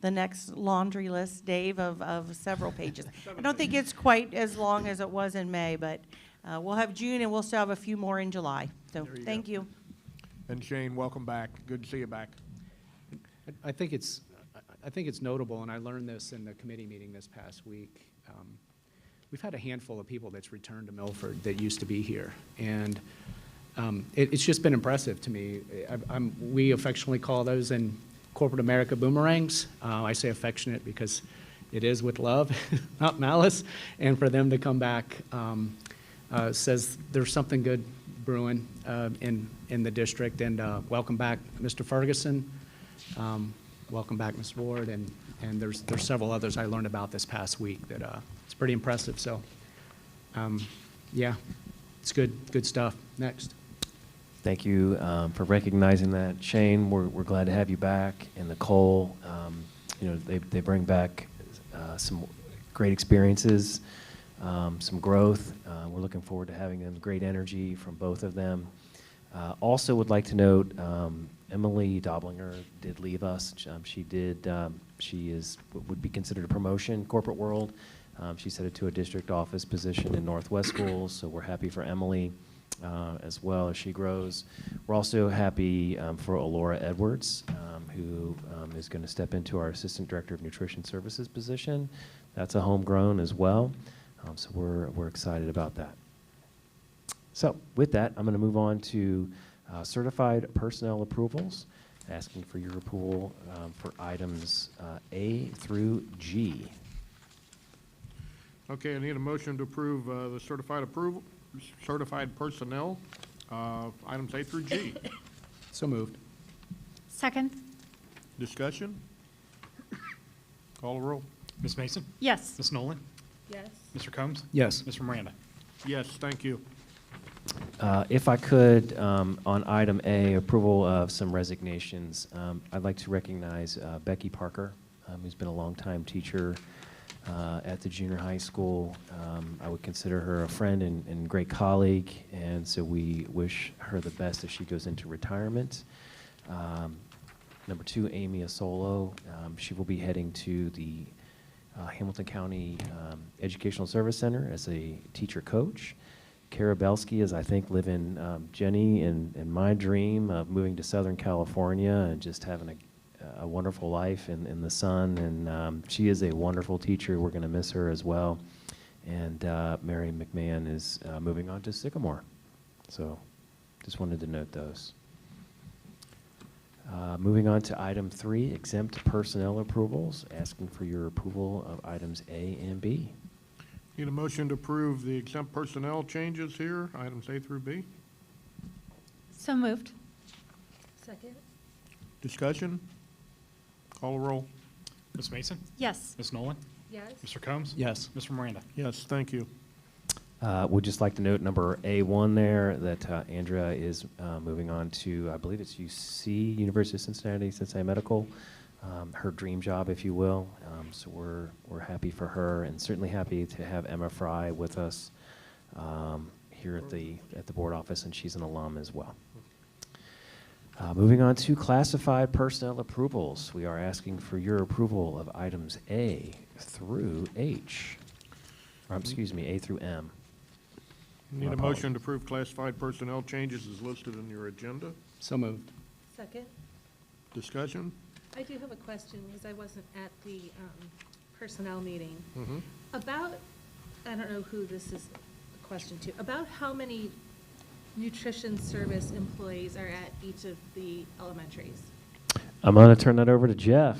the next laundry list, Dave, of several pages. I don't think it's quite as long as it was in May, but we'll have June and we'll still have a few more in July. So thank you. And Shane, welcome back. Good to see you back. I think it's notable, and I learned this in the committee meeting this past week. We've had a handful of people that's returned to Milford that used to be here, and it's just been impressive to me. We affectionately call those in corporate America boomerangs. I say affectionate because it is with love, not malice. And for them to come back says there's something good brewing in the district. And welcome back, Mr. Ferguson. Welcome back, Ms. Ward. And there's several others I learned about this past week that it's pretty impressive. So, yeah, it's good stuff. Next. Thank you for recognizing that, Shane. We're glad to have you back, and Nicole. You know, they bring back some great experiences, some growth. We're looking forward to having them. Great energy from both of them. Also, would like to note Emily Doblinger did leave us. She would be considered a promotion, corporate world. She's headed to a district office position in Northwest Schools, so we're happy for Emily. As well as she grows. We're also happy for Alora Edwards, who is going to step into our Assistant Director of Nutrition Services position. That's a homegrown as well, so we're excited about that. So with that, I'm going to move on to certified personnel approvals, asking for your approval for items A through G. Okay, I need a motion to approve the certified personnel, items A through G. So moved. Second? Discussion? Call the roll. Ms. Mason? Yes. Ms. Nolan? Yes. Mr. Combs? Yes. Mr. Miranda? Yes, thank you. If I could, on item A, approval of some resignations, I'd like to recognize Becky Parker, who's been a longtime teacher at the junior high school. I would consider her a friend and great colleague, and so we wish her the best as she goes into retirement. Number 2, Amy Asolo. She will be heading to the Hamilton County Educational Service Center as a teacher coach. Kara Belsky is, I think, living Jenny and my dream of moving to Southern California and just having a wonderful life in the sun. And she is a wonderful teacher. We're going to miss her as well. And Mary McMahon is moving on to Sycamore. So just wanted to note those. Moving on to item 3, exempt personnel approvals, asking for your approval of items A and B. Need a motion to approve the exempt personnel changes here, items A through B. So moved. Second? Discussion? Call the roll. Ms. Mason? Yes. Ms. Nolan? Yes. Mr. Combs? Yes. Mr. Miranda? Yes, thank you. Would just like to note number A1 there, that Andrea is moving on to, I believe it's UC, University of Cincinnati Medical, her dream job, if you will. So we're happy for her, and certainly happy to have Emma Fry with us here at the board office, and she's an alum as well. Moving on to classified personnel approvals, we are asking for your approval of items A through H, or excuse me, A through M. Need a motion to approve classified personnel changes as listed in your agenda. So moved. Second? Discussion? I do have a question, because I wasn't at the personnel meeting. Mm-hmm. About, I don't know who this is a question to, about how many nutrition service employees are at each of the elementaries? I'm going to turn that over to Jeff.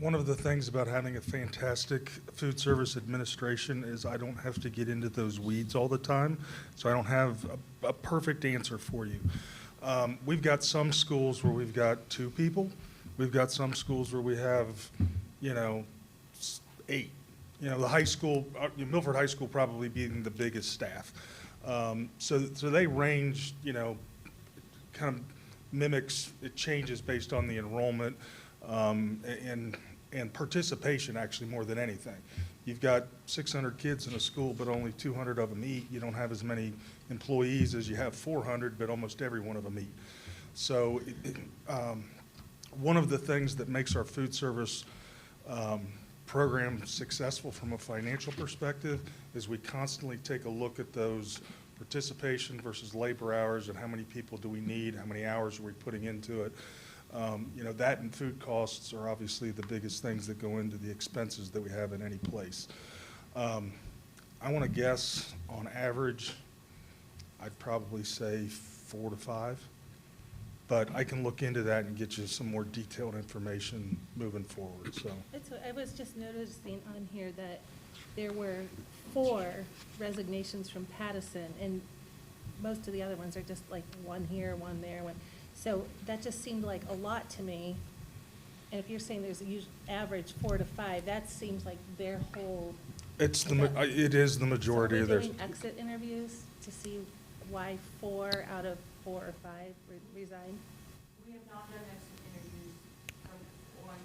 One of the things about having a fantastic food service administration is I don't have to get into those weeds all the time, so I don't have a perfect answer for you. We've got some schools where we've got 2 people. We've got some schools where we have, 8. The high school, Milford High School probably being the biggest staff. So they range, kind of mimics, it changes based on the enrollment. And participation actually more than anything. You've got 600 kids in a school, but only 200 of them eat. You don't have as many employees as you have 400, but almost every one of them eat. So one of the things that makes our food service program successful from a financial perspective is we constantly take a look at those participation versus labor hours and how many people do we need, how many hours are we putting into it. That and food costs are obviously the biggest things that go into the expenses that we have in any place. I want to guess, on average, I'd probably say 4 to 5. But I can look into that and get you some more detailed information moving forward, so. I was just noticing on here that there were 4 resignations from Pattison, and most of the other ones are just like 1 here, 1 there, 1. So that just seemed like a lot to me. And if you're saying there's a average 4 to 5, that seems like their whole. It is the majority of So are their. we doing exit interviews to see why 4 out of 4 or 5 resign? We have not done exit interviews on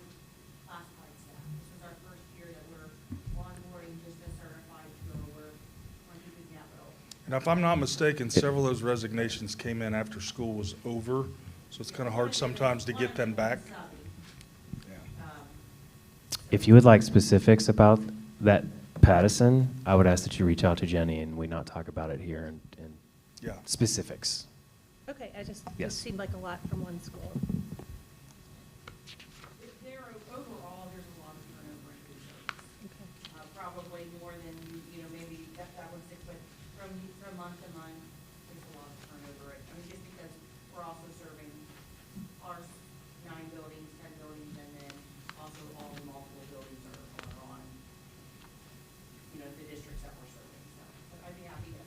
classified staff. This is our first year that we're onboarding just a certified to go work on human capital. And if I'm not mistaken, several of those resignations came in after school was over, So it's kind of hard sometimes to get them back. If you would like specifics about that Pattison, I would ask that you reach out to Jenny and we not talk about it here in Yeah. specifics. Okay, it Yes. seemed like a lot from one school. Overall, there's a lot of turnover in food service. Probably more than, maybe that was 6, but from month to month, there's a lot of turnover. I mean, just because we're also serving our 9 buildings, 10 buildings, and then also all the multiple buildings are on, the districts that we're serving. So, but I'd be happy to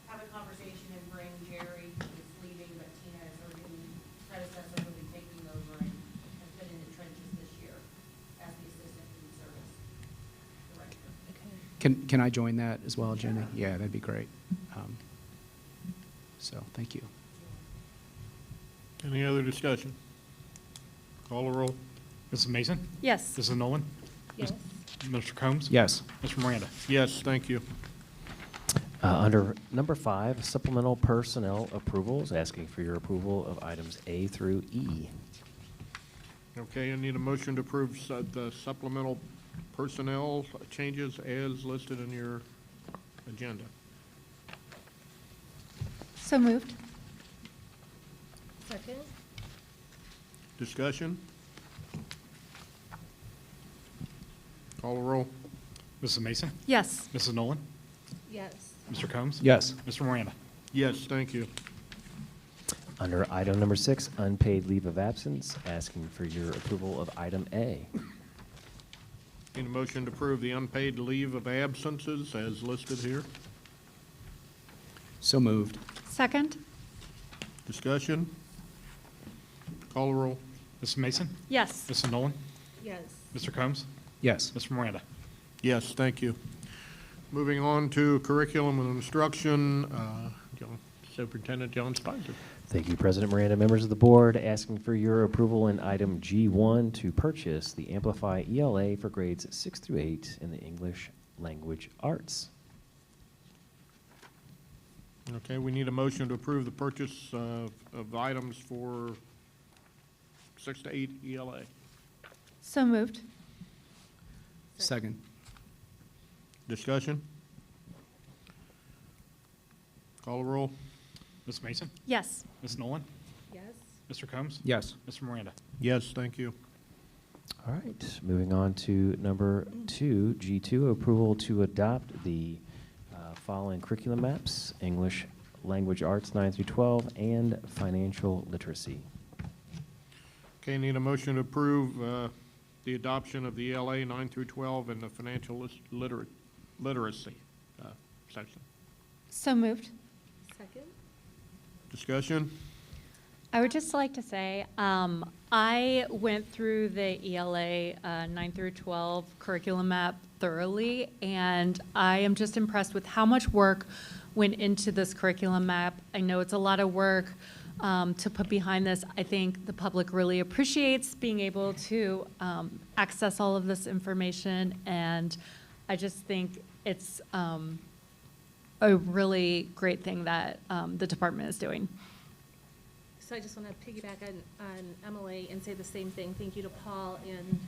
have a conversation and bring Jerry, who's leaving, but Tina is her new predecessor, will be taking over and has been in the trenches this year as the assistant food service director. Can I join that as well, Jenny? Yeah, that'd be great. So, thank you. Any other discussion? Call the roll. Mrs. Mason? Yes. Mrs. Nolan? Yes. Mr. Combs? Yes. Mr. Miranda? Yes, thank you. Under number 5, supplemental personnel approvals, asking for your approval of items A through E. Okay, I need a motion to approve the supplemental personnel changes as listed in your agenda. So moved. Second? Discussion? Call the roll. Mrs. Mason? Yes. Mrs. Nolan? Yes. Mr. Combs? Yes. Mr. Miranda? Yes, thank you. Under item number 6, unpaid leave of absence, asking for your approval of item A. Need a motion to approve the unpaid leave of absences as listed here. So moved. Second? Discussion? Call the roll. Mrs. Mason? Yes. Mrs. Nolan? Yes. Mr. Combs? Yes. Mr. Miranda? Yes, thank you. Moving on to curriculum and instruction, Superintendent John Spicer. Thank you, President Miranda. Members of the board, asking for your approval in item G1 to purchase the Amplify ELA for grades 6 through 8 in the English Language Arts. Okay, we need a motion to approve the purchase of items for 6 to 8 ELA. So moved. Second. Discussion? Call the roll. Mrs. Mason? Yes. Mrs. Nolan? Yes. Mr. Combs? Yes. Mr. Miranda? Yes, thank you. All right, moving on to number 2, G2, approval to adopt the following curriculum maps: English Language Arts 9 through 12 and financial literacy. Okay, need a motion to approve the adoption of the ELA 9 through 12 and the financial literacy section. So moved. Second? Discussion? I would just like to say, I went through the ELA 9 through 12 curriculum map thoroughly, and I am just impressed with how much work went into this curriculum map. I know it's a lot of work to put behind this. I think the public really appreciates being able to access all of this information, and I just think it's a really great thing that the department is doing. So I just want to piggyback on Emily and say the same thing. Thank you to Paul and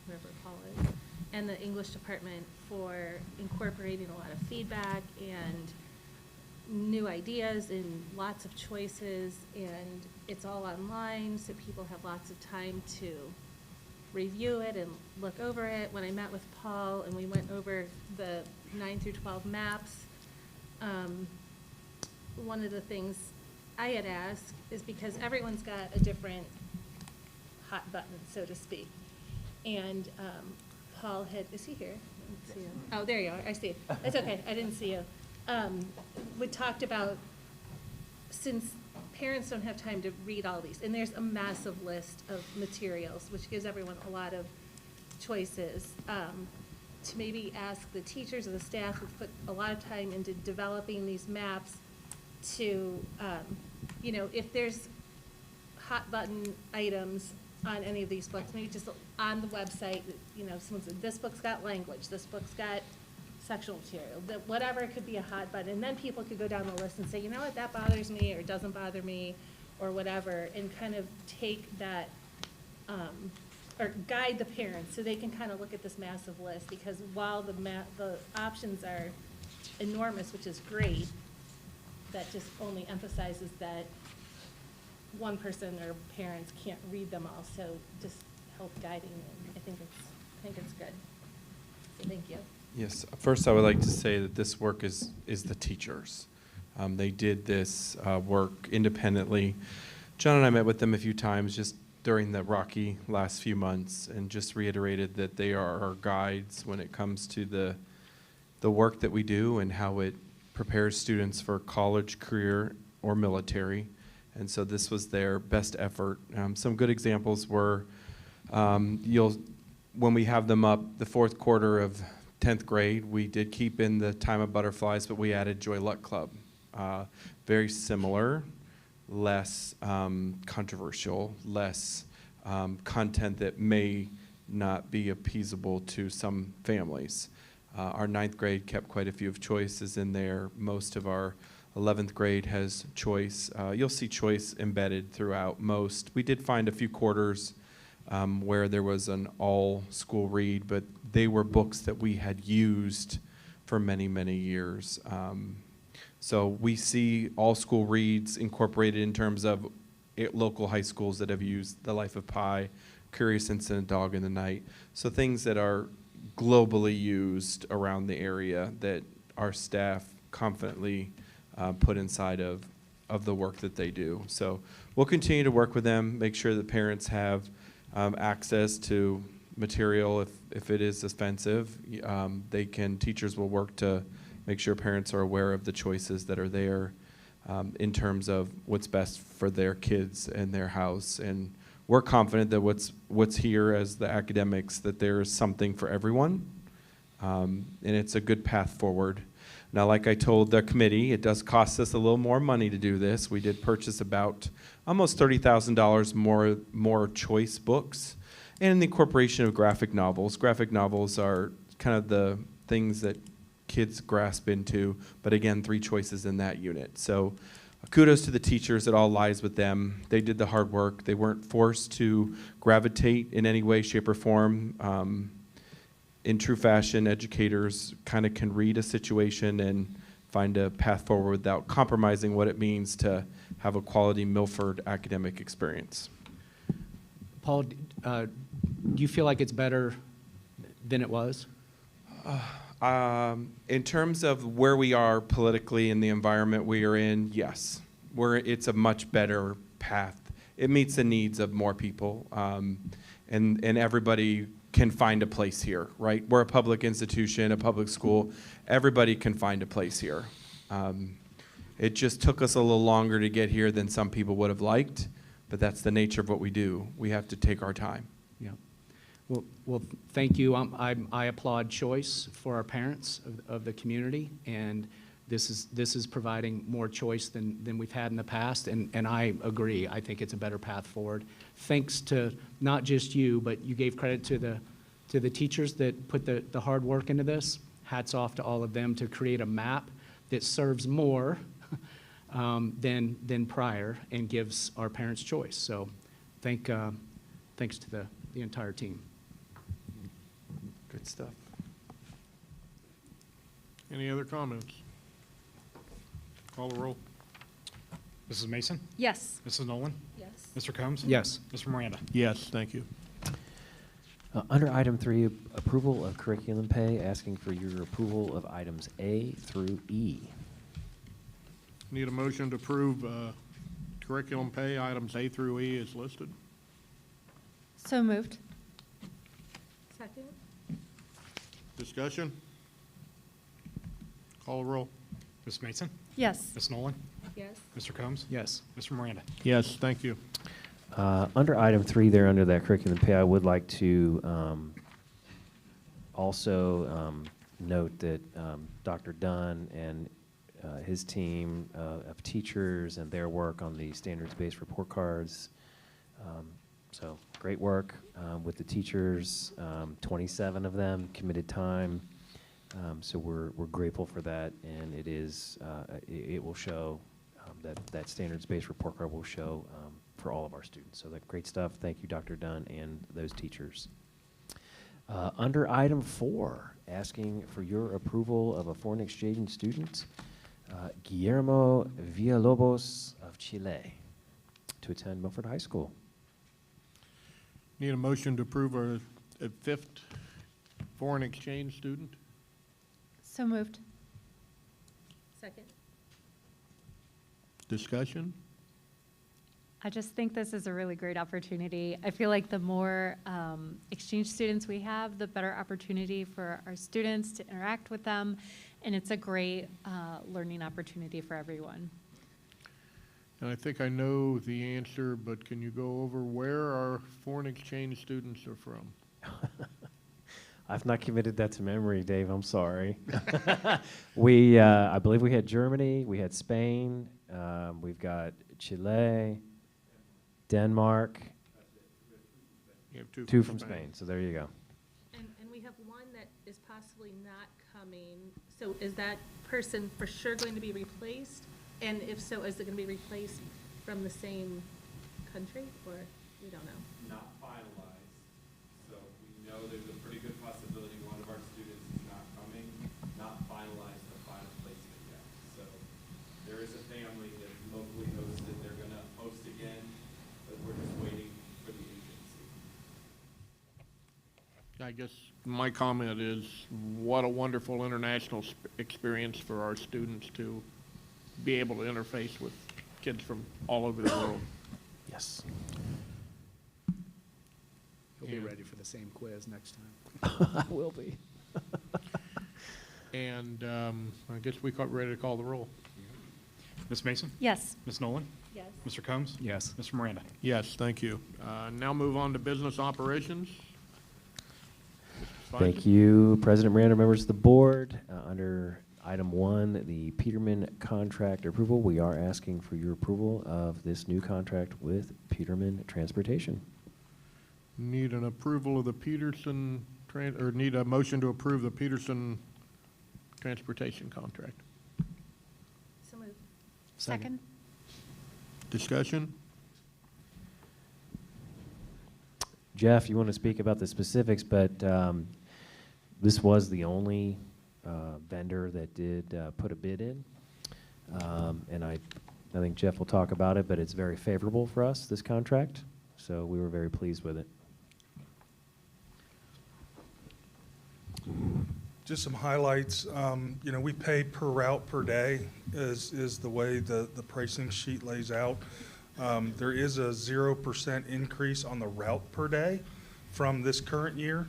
whoever Paul is, and the English department for incorporating a lot of feedback and new ideas and lots of choices. And it's all online, so people have lots of time to review it and look over it. When I met with Paul and we went over the 9 through 12 maps, one of the things I had asked is because everyone's got a different hot button, so to speak. And Paul had, is he here? I don't see him. Oh, there you are, I see you. It's okay, I didn't see you. We talked about, since parents don't have time to read all these, and there's a massive list of materials, which gives everyone a lot of choices, to maybe ask the teachers or the staff who put a lot of time into developing these maps to, you know, if there's hot button items on any of these books, maybe just on the website, you know, someone said, this book's got language, this book's got sexual material, that whatever could be a hot button, and then people could go down the list and say, you know what, that bothers me or doesn't bother me, or whatever, and kind of take that, or guide the parents so they can kind of look at this massive list, because while the options are enormous, which is great, that just only emphasizes that one person or parents can't read them all, so just help guiding them. I think it's good. So thank you. Yes, first I would like to say that this work is the teachers. They did this work independently. John and I met with them a few times just during the rocky last few months and just reiterated that they are our guides when it comes to the work that we do and how it prepares students for college, career, or military. And so this was their best effort. Some good examples were when we have them up the fourth quarter of 10th grade, we did keep in the Time of Butterflies, but we added Joy Luck Club. Very similar, less controversial, less content that may not be appeasable to some families. Our 9th grade kept quite a few of choices in there. Most of our 11th grade has choice. You'll see choice embedded throughout most. We did find a few quarters where there was an all-school read, but they were books that we had used for many, many years. So we see all-school reads incorporated in terms of local high schools that have used The Life of Pi, Curious Incident, Dog in the Night. So things that are globally used around the area that our staff confidently put inside of the work that they do. So we'll continue to work with them, make sure that parents have access to material if it is offensive. Teachers will work to make sure parents are aware of the choices that are there in terms of what's best for their kids and their house. And we're confident that what's here as the academics, that there is something for everyone, and it's a good path forward. Now, like I told the committee, it does cost us a little more money to do this. We did purchase about almost $30,000 more choice books, and the incorporation of graphic novels. Graphic novels are kind of the things that kids grasp into, but again, 3 choices in that unit. So kudos to the teachers, it all lies with them. They did the hard work. They weren't forced to gravitate in any way, shape, or form. In true fashion, educators kind of can read a situation and find a path forward without compromising what it means to have a quality Milford academic experience. Paul, do you feel like it's better than it was? In terms of where we are politically and the environment we are in, yes. It's a much better path. It meets the needs of more people, and everybody can find a place here, right? We're a public institution, a public school. Everybody can find a place here. It just took us a little longer to get here than some people would have liked, but that's the nature of what we do. We have to take our time. Yeah. Well, thank you. I applaud choice for our parents of the community, and this is providing more choice than we've had in the past, and I agree. I think it's a better path forward. Thanks to not just you, but you gave credit to the teachers that put the hard work into this. Hats off to all of them to create a map that serves more than prior and gives our parents choice. So thanks to the entire team. Good stuff. Any other comments? Call the roll. Mrs. Mason? Yes. Mrs. Nolan? Yes. Mr. Combs? Yes. Mr. Miranda? Yes, thank you. Under item 3, approval of curriculum pay, asking for your approval of items A through E. Need a motion to approve curriculum pay items A through E as listed. So moved. Second? Discussion? Call the roll. Ms. Mason? Yes. Ms. Nolan? Yes. Mr. Combs? Yes. Mr. Miranda? Yes, thank you. Under item 3 there, under that curriculum pay, I would like to also note that Dr. Dunn and his team of teachers and their work on the standards-based report cards. So great work with the teachers, 27 of them committed time. So we're grateful for that, and it will show that standards-based report card will show for all of our students. So that great stuff. Thank you, Dr. Dunn, and those teachers. Under item 4, asking for your approval of a foreign exchange student, Guillermo Villalobos of Chile, to attend Milford High School. Need a motion to approve a 5th foreign exchange student? So moved. Second. Discussion? I just think this is a really great opportunity. I feel like the more exchange students we have, the better opportunity for our students to interact with them, and it's a great learning opportunity for everyone. And I think I know the answer, but can you go over where our foreign exchange students are from? I've not committed that to memory, Dave. I'm sorry. I believe we had Germany, we had Spain, we've got Chile, Denmark, You have two from Spain. So there you go. And we have one that is possibly not coming. So is that person for sure going to be replaced? And if so, is it going to be replaced from the same country, or we don't know? Not finalized, so we know there's a pretty good possibility one of our students is not coming, not finalized the final placement yet. So there is a family that's locally hosted, they're gonna host again, but we're just waiting for the agency. I guess my comment is, what a wonderful international experience for our students to be able to interface with kids from all over the world. Yes. He'll be ready for the same quiz next time. I will be. And I guess we got ready to call the roll. Ms. Mason? Yes. Ms. Nolan? Yes. Mr. Combs? Yes. Mr. Miranda? Yes, thank you. Now move on to business operations. Thank you, President Miranda, members of the board. Under item 1, the Peterman contract approval, we are asking for your approval of this new contract with Peterman Transportation. Need an approval of the Peterson, or need a motion to approve the Peterson transportation contract. So moved. Second. Discussion? Jeff, you want to speak about the specifics, but this was the only vendor that did put a bid in. And I think Jeff will talk about it, but it's very favorable for us, this contract. So we were very pleased with it. Just some highlights. You know, we pay per route per day is the way the pricing sheet lays out. There is a 0% increase on the route per day from this current year.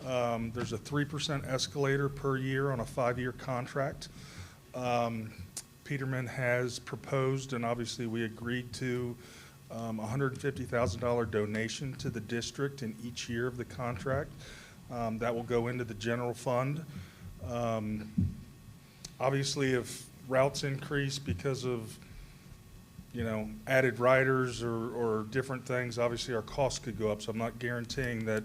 There's a 3% escalator per year on a 5-year contract. Peterman has proposed, and obviously we agreed to, $150,000 donation to the district in each year of the contract. That will go into the general fund. Obviously, if routes increase because of, you know, added riders or different things, obviously our costs could go up. So I'm not guaranteeing that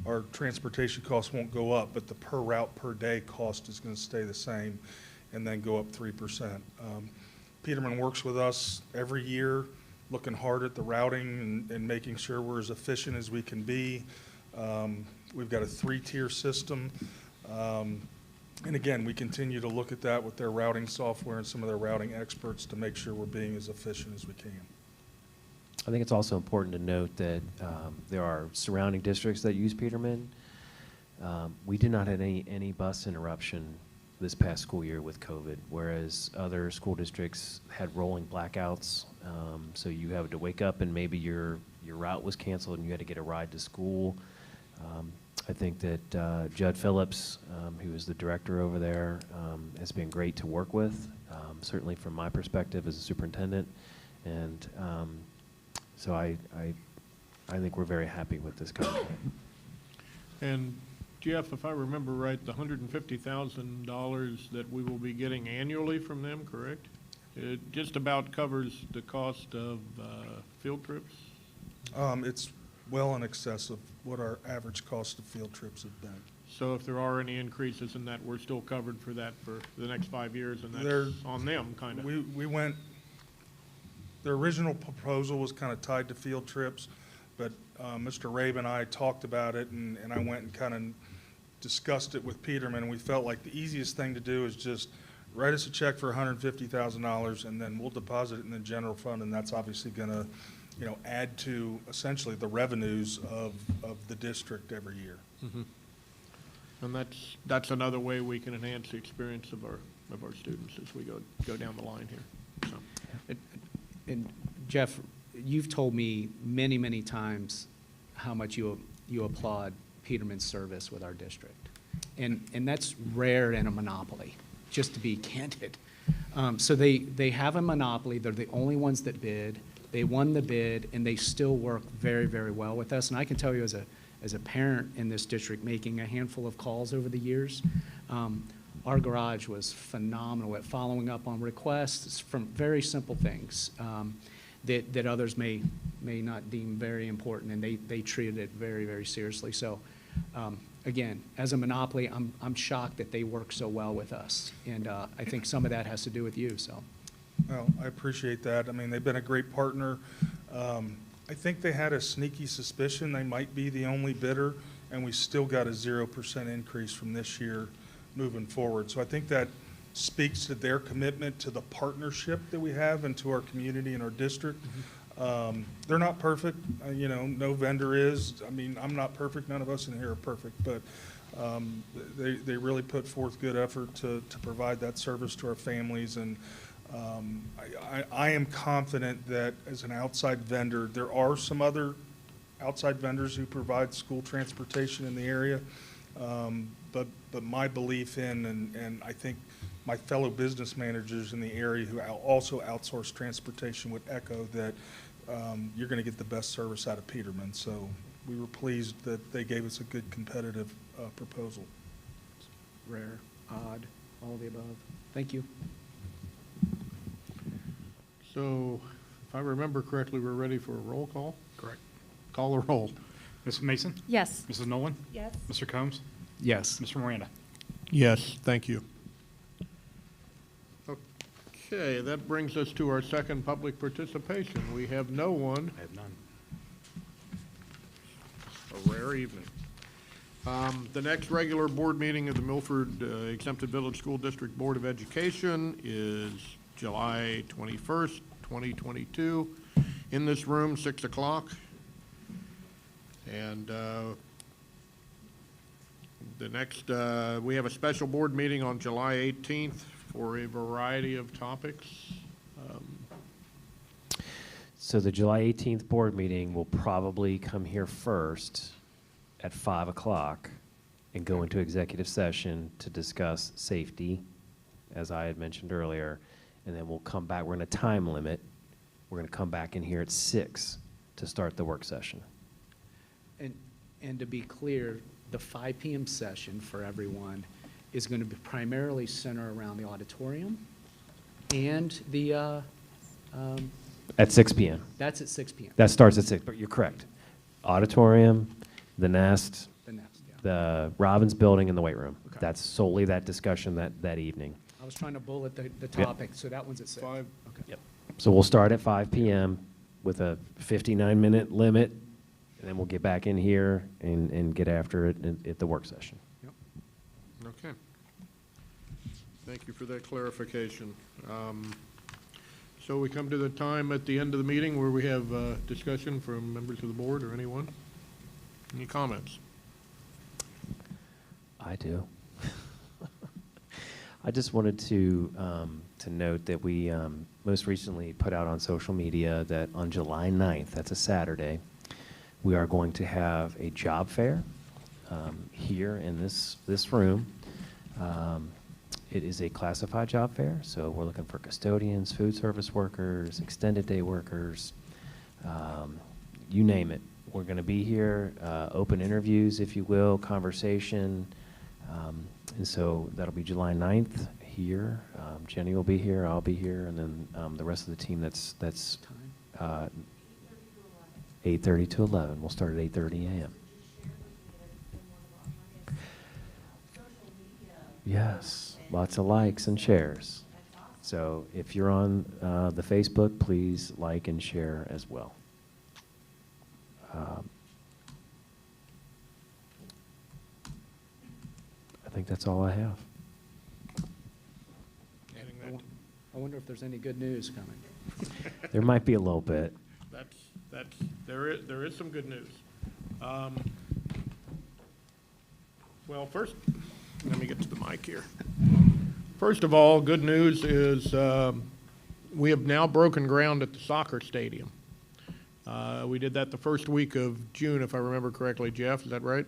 our transportation costs won't go up, but the per route per day cost is going to stay the same and then go up 3%. Peterman works with us every year, looking hard at the routing and making sure we're as efficient as we can be. We've got a 3-tier system. And again, we continue to look at that with their routing software and some of their routing experts to make sure we're being as efficient as we can. I think it's also important to note that there are surrounding districts that use Peterman. We did not have any bus interruption this past school year with COVID, whereas other school districts had rolling blackouts. So you had to wake up and maybe your route was canceled and you had to get a ride to school. I think that Judd Phillips, who is the director over there, has been great to work with, certainly from my perspective as a superintendent. And so I think we're very happy with this contract. And Jeff, if I remember right, the $150,000 that we will be getting annually from them, correct? It just about covers the cost of field trips? It's well in excess of what our average cost of field trips have been. So if there are any increases in that, we're still covered for that for the next 5 years, and There- that's on them, kind of. We went the original proposal was kind of tied to field trips, but Mr. Rabe and I talked about it, and I went and kind of discussed it with Peterman, and we felt like the easiest thing to do is just write us a check for $150,000, and then we'll deposit it in the general fund, and that's obviously going to, add to essentially the revenues of the district every year. Mm-hmm. And that's another way we can enhance the experience of our students as we go down the line here. So. And Jeff, you've told me many, many times how much you applaud Peterman's service with our district. And that's rare in a monopoly, just to be candid. So they have a monopoly. They're the only ones that bid. They won the bid, and they still work very, very well with us. And I can tell you as a parent in this district, making a handful of calls over the years, our garage was phenomenal at following up on requests from very simple things that others may not deem very important, and they treated it very, very seriously. So again, as a monopoly, I'm shocked that they work so well with us, and I think some of that has to do with you. So. Well, I appreciate that. I mean, they've been a great partner. I think they had a sneaky suspicion they might be the only bidder, and we still got a 0% increase from this year moving forward. So I think that speaks to their commitment to the partnership that we have and to our community and our district. Mm-hmm. They're not perfect, no vendor is. I mean, I'm not perfect, none of us in here are perfect, but they really put forth good effort to provide that service to our families. And I am confident that as an outside vendor, there are some other outside vendors who provide school transportation in the area, but my belief in, and I think my fellow business managers in the area who also outsource transportation would echo that you're going to get the best service out of Peterman. So we were pleased that they gave us a good competitive proposal. Rare, odd, all of the above. Thank you. So, if I remember correctly, we're ready for a roll call? Correct. Call the roll. Mrs. Mason? Yes. Mrs. Nolan? Yes. Mr. Combs? Yes. Mr. Miranda? Yes, thank you. Okay, that brings us to our second public participation. We have no one. I have none. A rare evening. The next regular board meeting of the Milford Exempted Village School District Board of Education is July 21st, 2022, in this room, 6 o'clock. And the next, we have a special board meeting on July 18th for a variety of topics. So the July 18th board meeting will probably come here first at 5 o'clock and go into executive session to discuss safety, as I had mentioned earlier, and then we'll come back. We're in a time limit. We're going to come back in here at 6 to start the work session. And to be clear, the 5 p.m. session for everyone is going to be primarily centered around the auditorium and the At 6 p.m. That's at 6 p.m. That starts at 6, but you're correct. Auditorium, the Nest, yeah. the Robbins Building, and the weight room. Okay. That's solely that discussion that evening. I was trying to bullet the topic, so that one's at 6. 5. Okay. Yep. So we'll start at 5 p.m. with a 59-minute limit, and then we'll get back in here and get after it at the work session. Yep. Okay. Thank you for that clarification. So we come to the time at the end of the meeting where we have discussion from members of the board or anyone. Any comments? I do. I just wanted to note that we most recently put out on social media that on July 9th, that's a Saturday, we are going to have a job fair here in this room. It is a classified job fair, so we're looking for custodians, food service workers, extended day workers, you name it. We're going to be here, open interviews, if you will, conversation. And so that'll be July 9th here. Jenny will be here, I'll be here, and then the rest of the team that's 8:30 to 11. We'll start at 8:30 a.m. Yes, lots of likes and shares. So if you're on the Facebook, please like and share as well. I think that's all I have. I wonder if there's any good news coming. There might be a little bit. There is some good news. Well, first, let me get to the mic here. First of all, good news is we have now broken ground at the soccer stadium. We did that the first week of June, if I remember correctly, Jeff, is that right?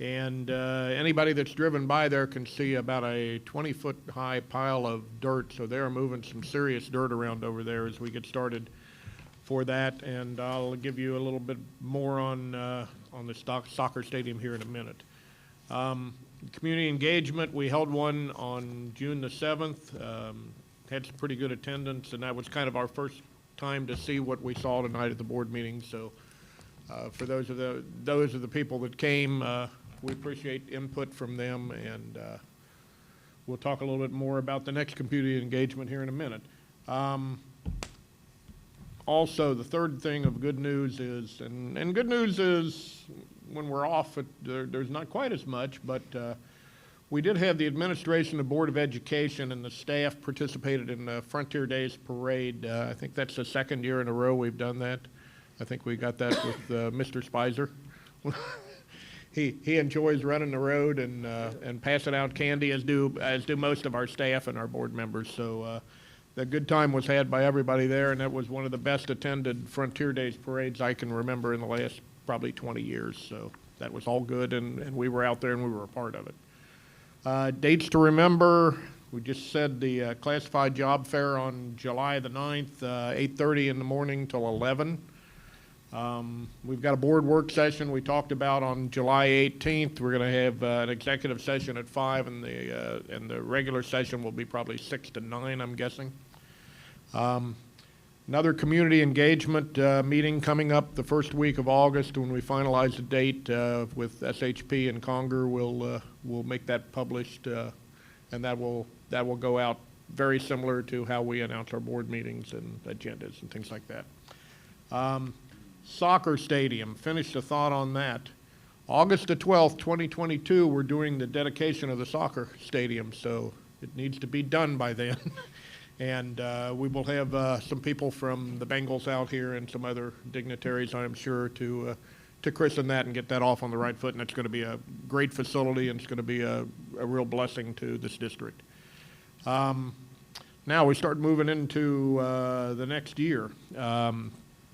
And anybody that's driven by there can see about a 20-foot high pile of dirt, so they're moving some serious dirt around over there as we get started for that, and I'll give you a little bit more on the soccer stadium here in a minute. Community engagement, we held one on June the 7th, had some pretty good attendance, and that was kind of our first time to see what we saw tonight at the board meeting. So for those of the people that came, we appreciate input from them, and we'll talk a little bit more about the next community engagement here in a minute. Also, the third thing of good news is, and good news is when we're off, there's not quite as much, but we did have the administration, the Board of Education, and the staff participated in the Frontier Days Parade. I think that's the second year in a row we've done that. I think we got that with Mr. Spicer. He enjoys running the road and passing out candy, as do most of our staff and our board members. So the good time was had by everybody there, and that was one of the best attended Frontier Days parades I can remember in the last probably 20 years. So that was all good, and we were out there and we were a part of it. Dates to remember, we just said the classified job fair on July the 9th, 8:30 in the morning till 11. We've got a board work session we talked about on July 18th. We're going to have an executive session at 5, and the regular session will be probably 6 to 9, I'm guessing. Another community engagement meeting coming up the first week of August when we finalize the date with SHP and Conger. We'll make that published, and that will go out very similar to how we announce our board meetings and agendas and things like that. Soccer stadium, finished a thought on that. August the 12th, 2022, we're doing the dedication of the soccer stadium, so it needs to be done by then. And we will have some people from the Bengals out here and some other dignitaries, I'm sure, to christen that and get that off on the right foot, and it's going to be a great facility, and it's going to be a real blessing to this district. Now we start moving into the next year.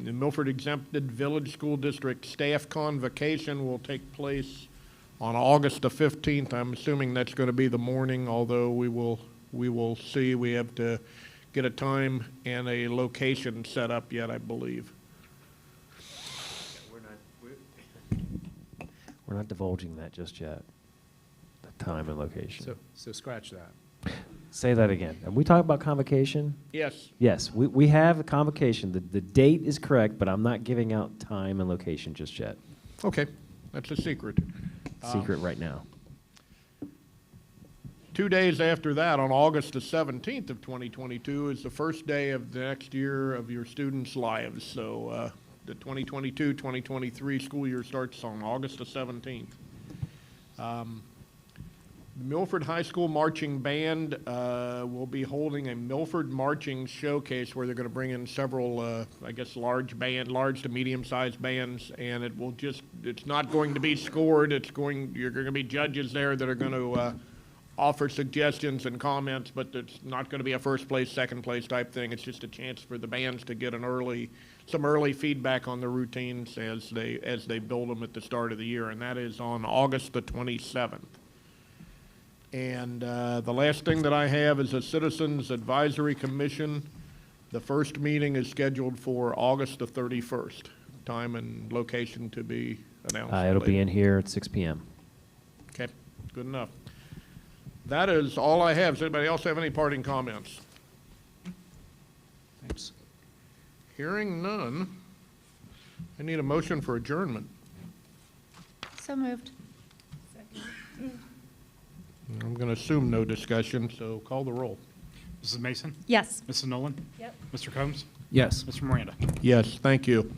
The Milford Exempted Village School District Staff Convocation will take place on August the 15th. I'm assuming that's going to be the morning, although we will see. We have to get a time and a location set up yet, I believe. We're not divulging that just yet, the time and location. So scratch that. Say that again. Are we talking about convocation? Yes. Yes, we have a convocation. The date is correct, but I'm not giving out time and location just yet. Okay, that's a secret. Secret right now. 2 days after that, on August the 17th of 2022, is the first day of the next year of your students' lives. So the 2022-2023 school year starts on August the 17th. Milford High School Marching Band will be holding a Milford Marching Showcase where they're going to bring in several, I guess, large to medium-sized bands, and it's not going to be scored. You're going to be judges there that are going to offer suggestions and comments, but it's not going to be a first place, second place type thing. It's just a chance for the bands to get some early feedback on the routines as they build them at the start of the year, and that is on August the 27th. And the last thing that I have is a Citizens Advisory Commission. The first meeting is scheduled for August the 31st. Time and location to be announced. It'll be in here at 6 p.m. Okay, good enough. That is all I have. Does anybody else have any parting comments? Thanks. Hearing none, I need a motion for adjournment. So moved. I'm going to assume no discussion, so call the roll. Mrs. Mason? Yes. Mrs. Nolan? Yep. Mr. Combs? Yes. Mr. Miranda? Yes, thank you.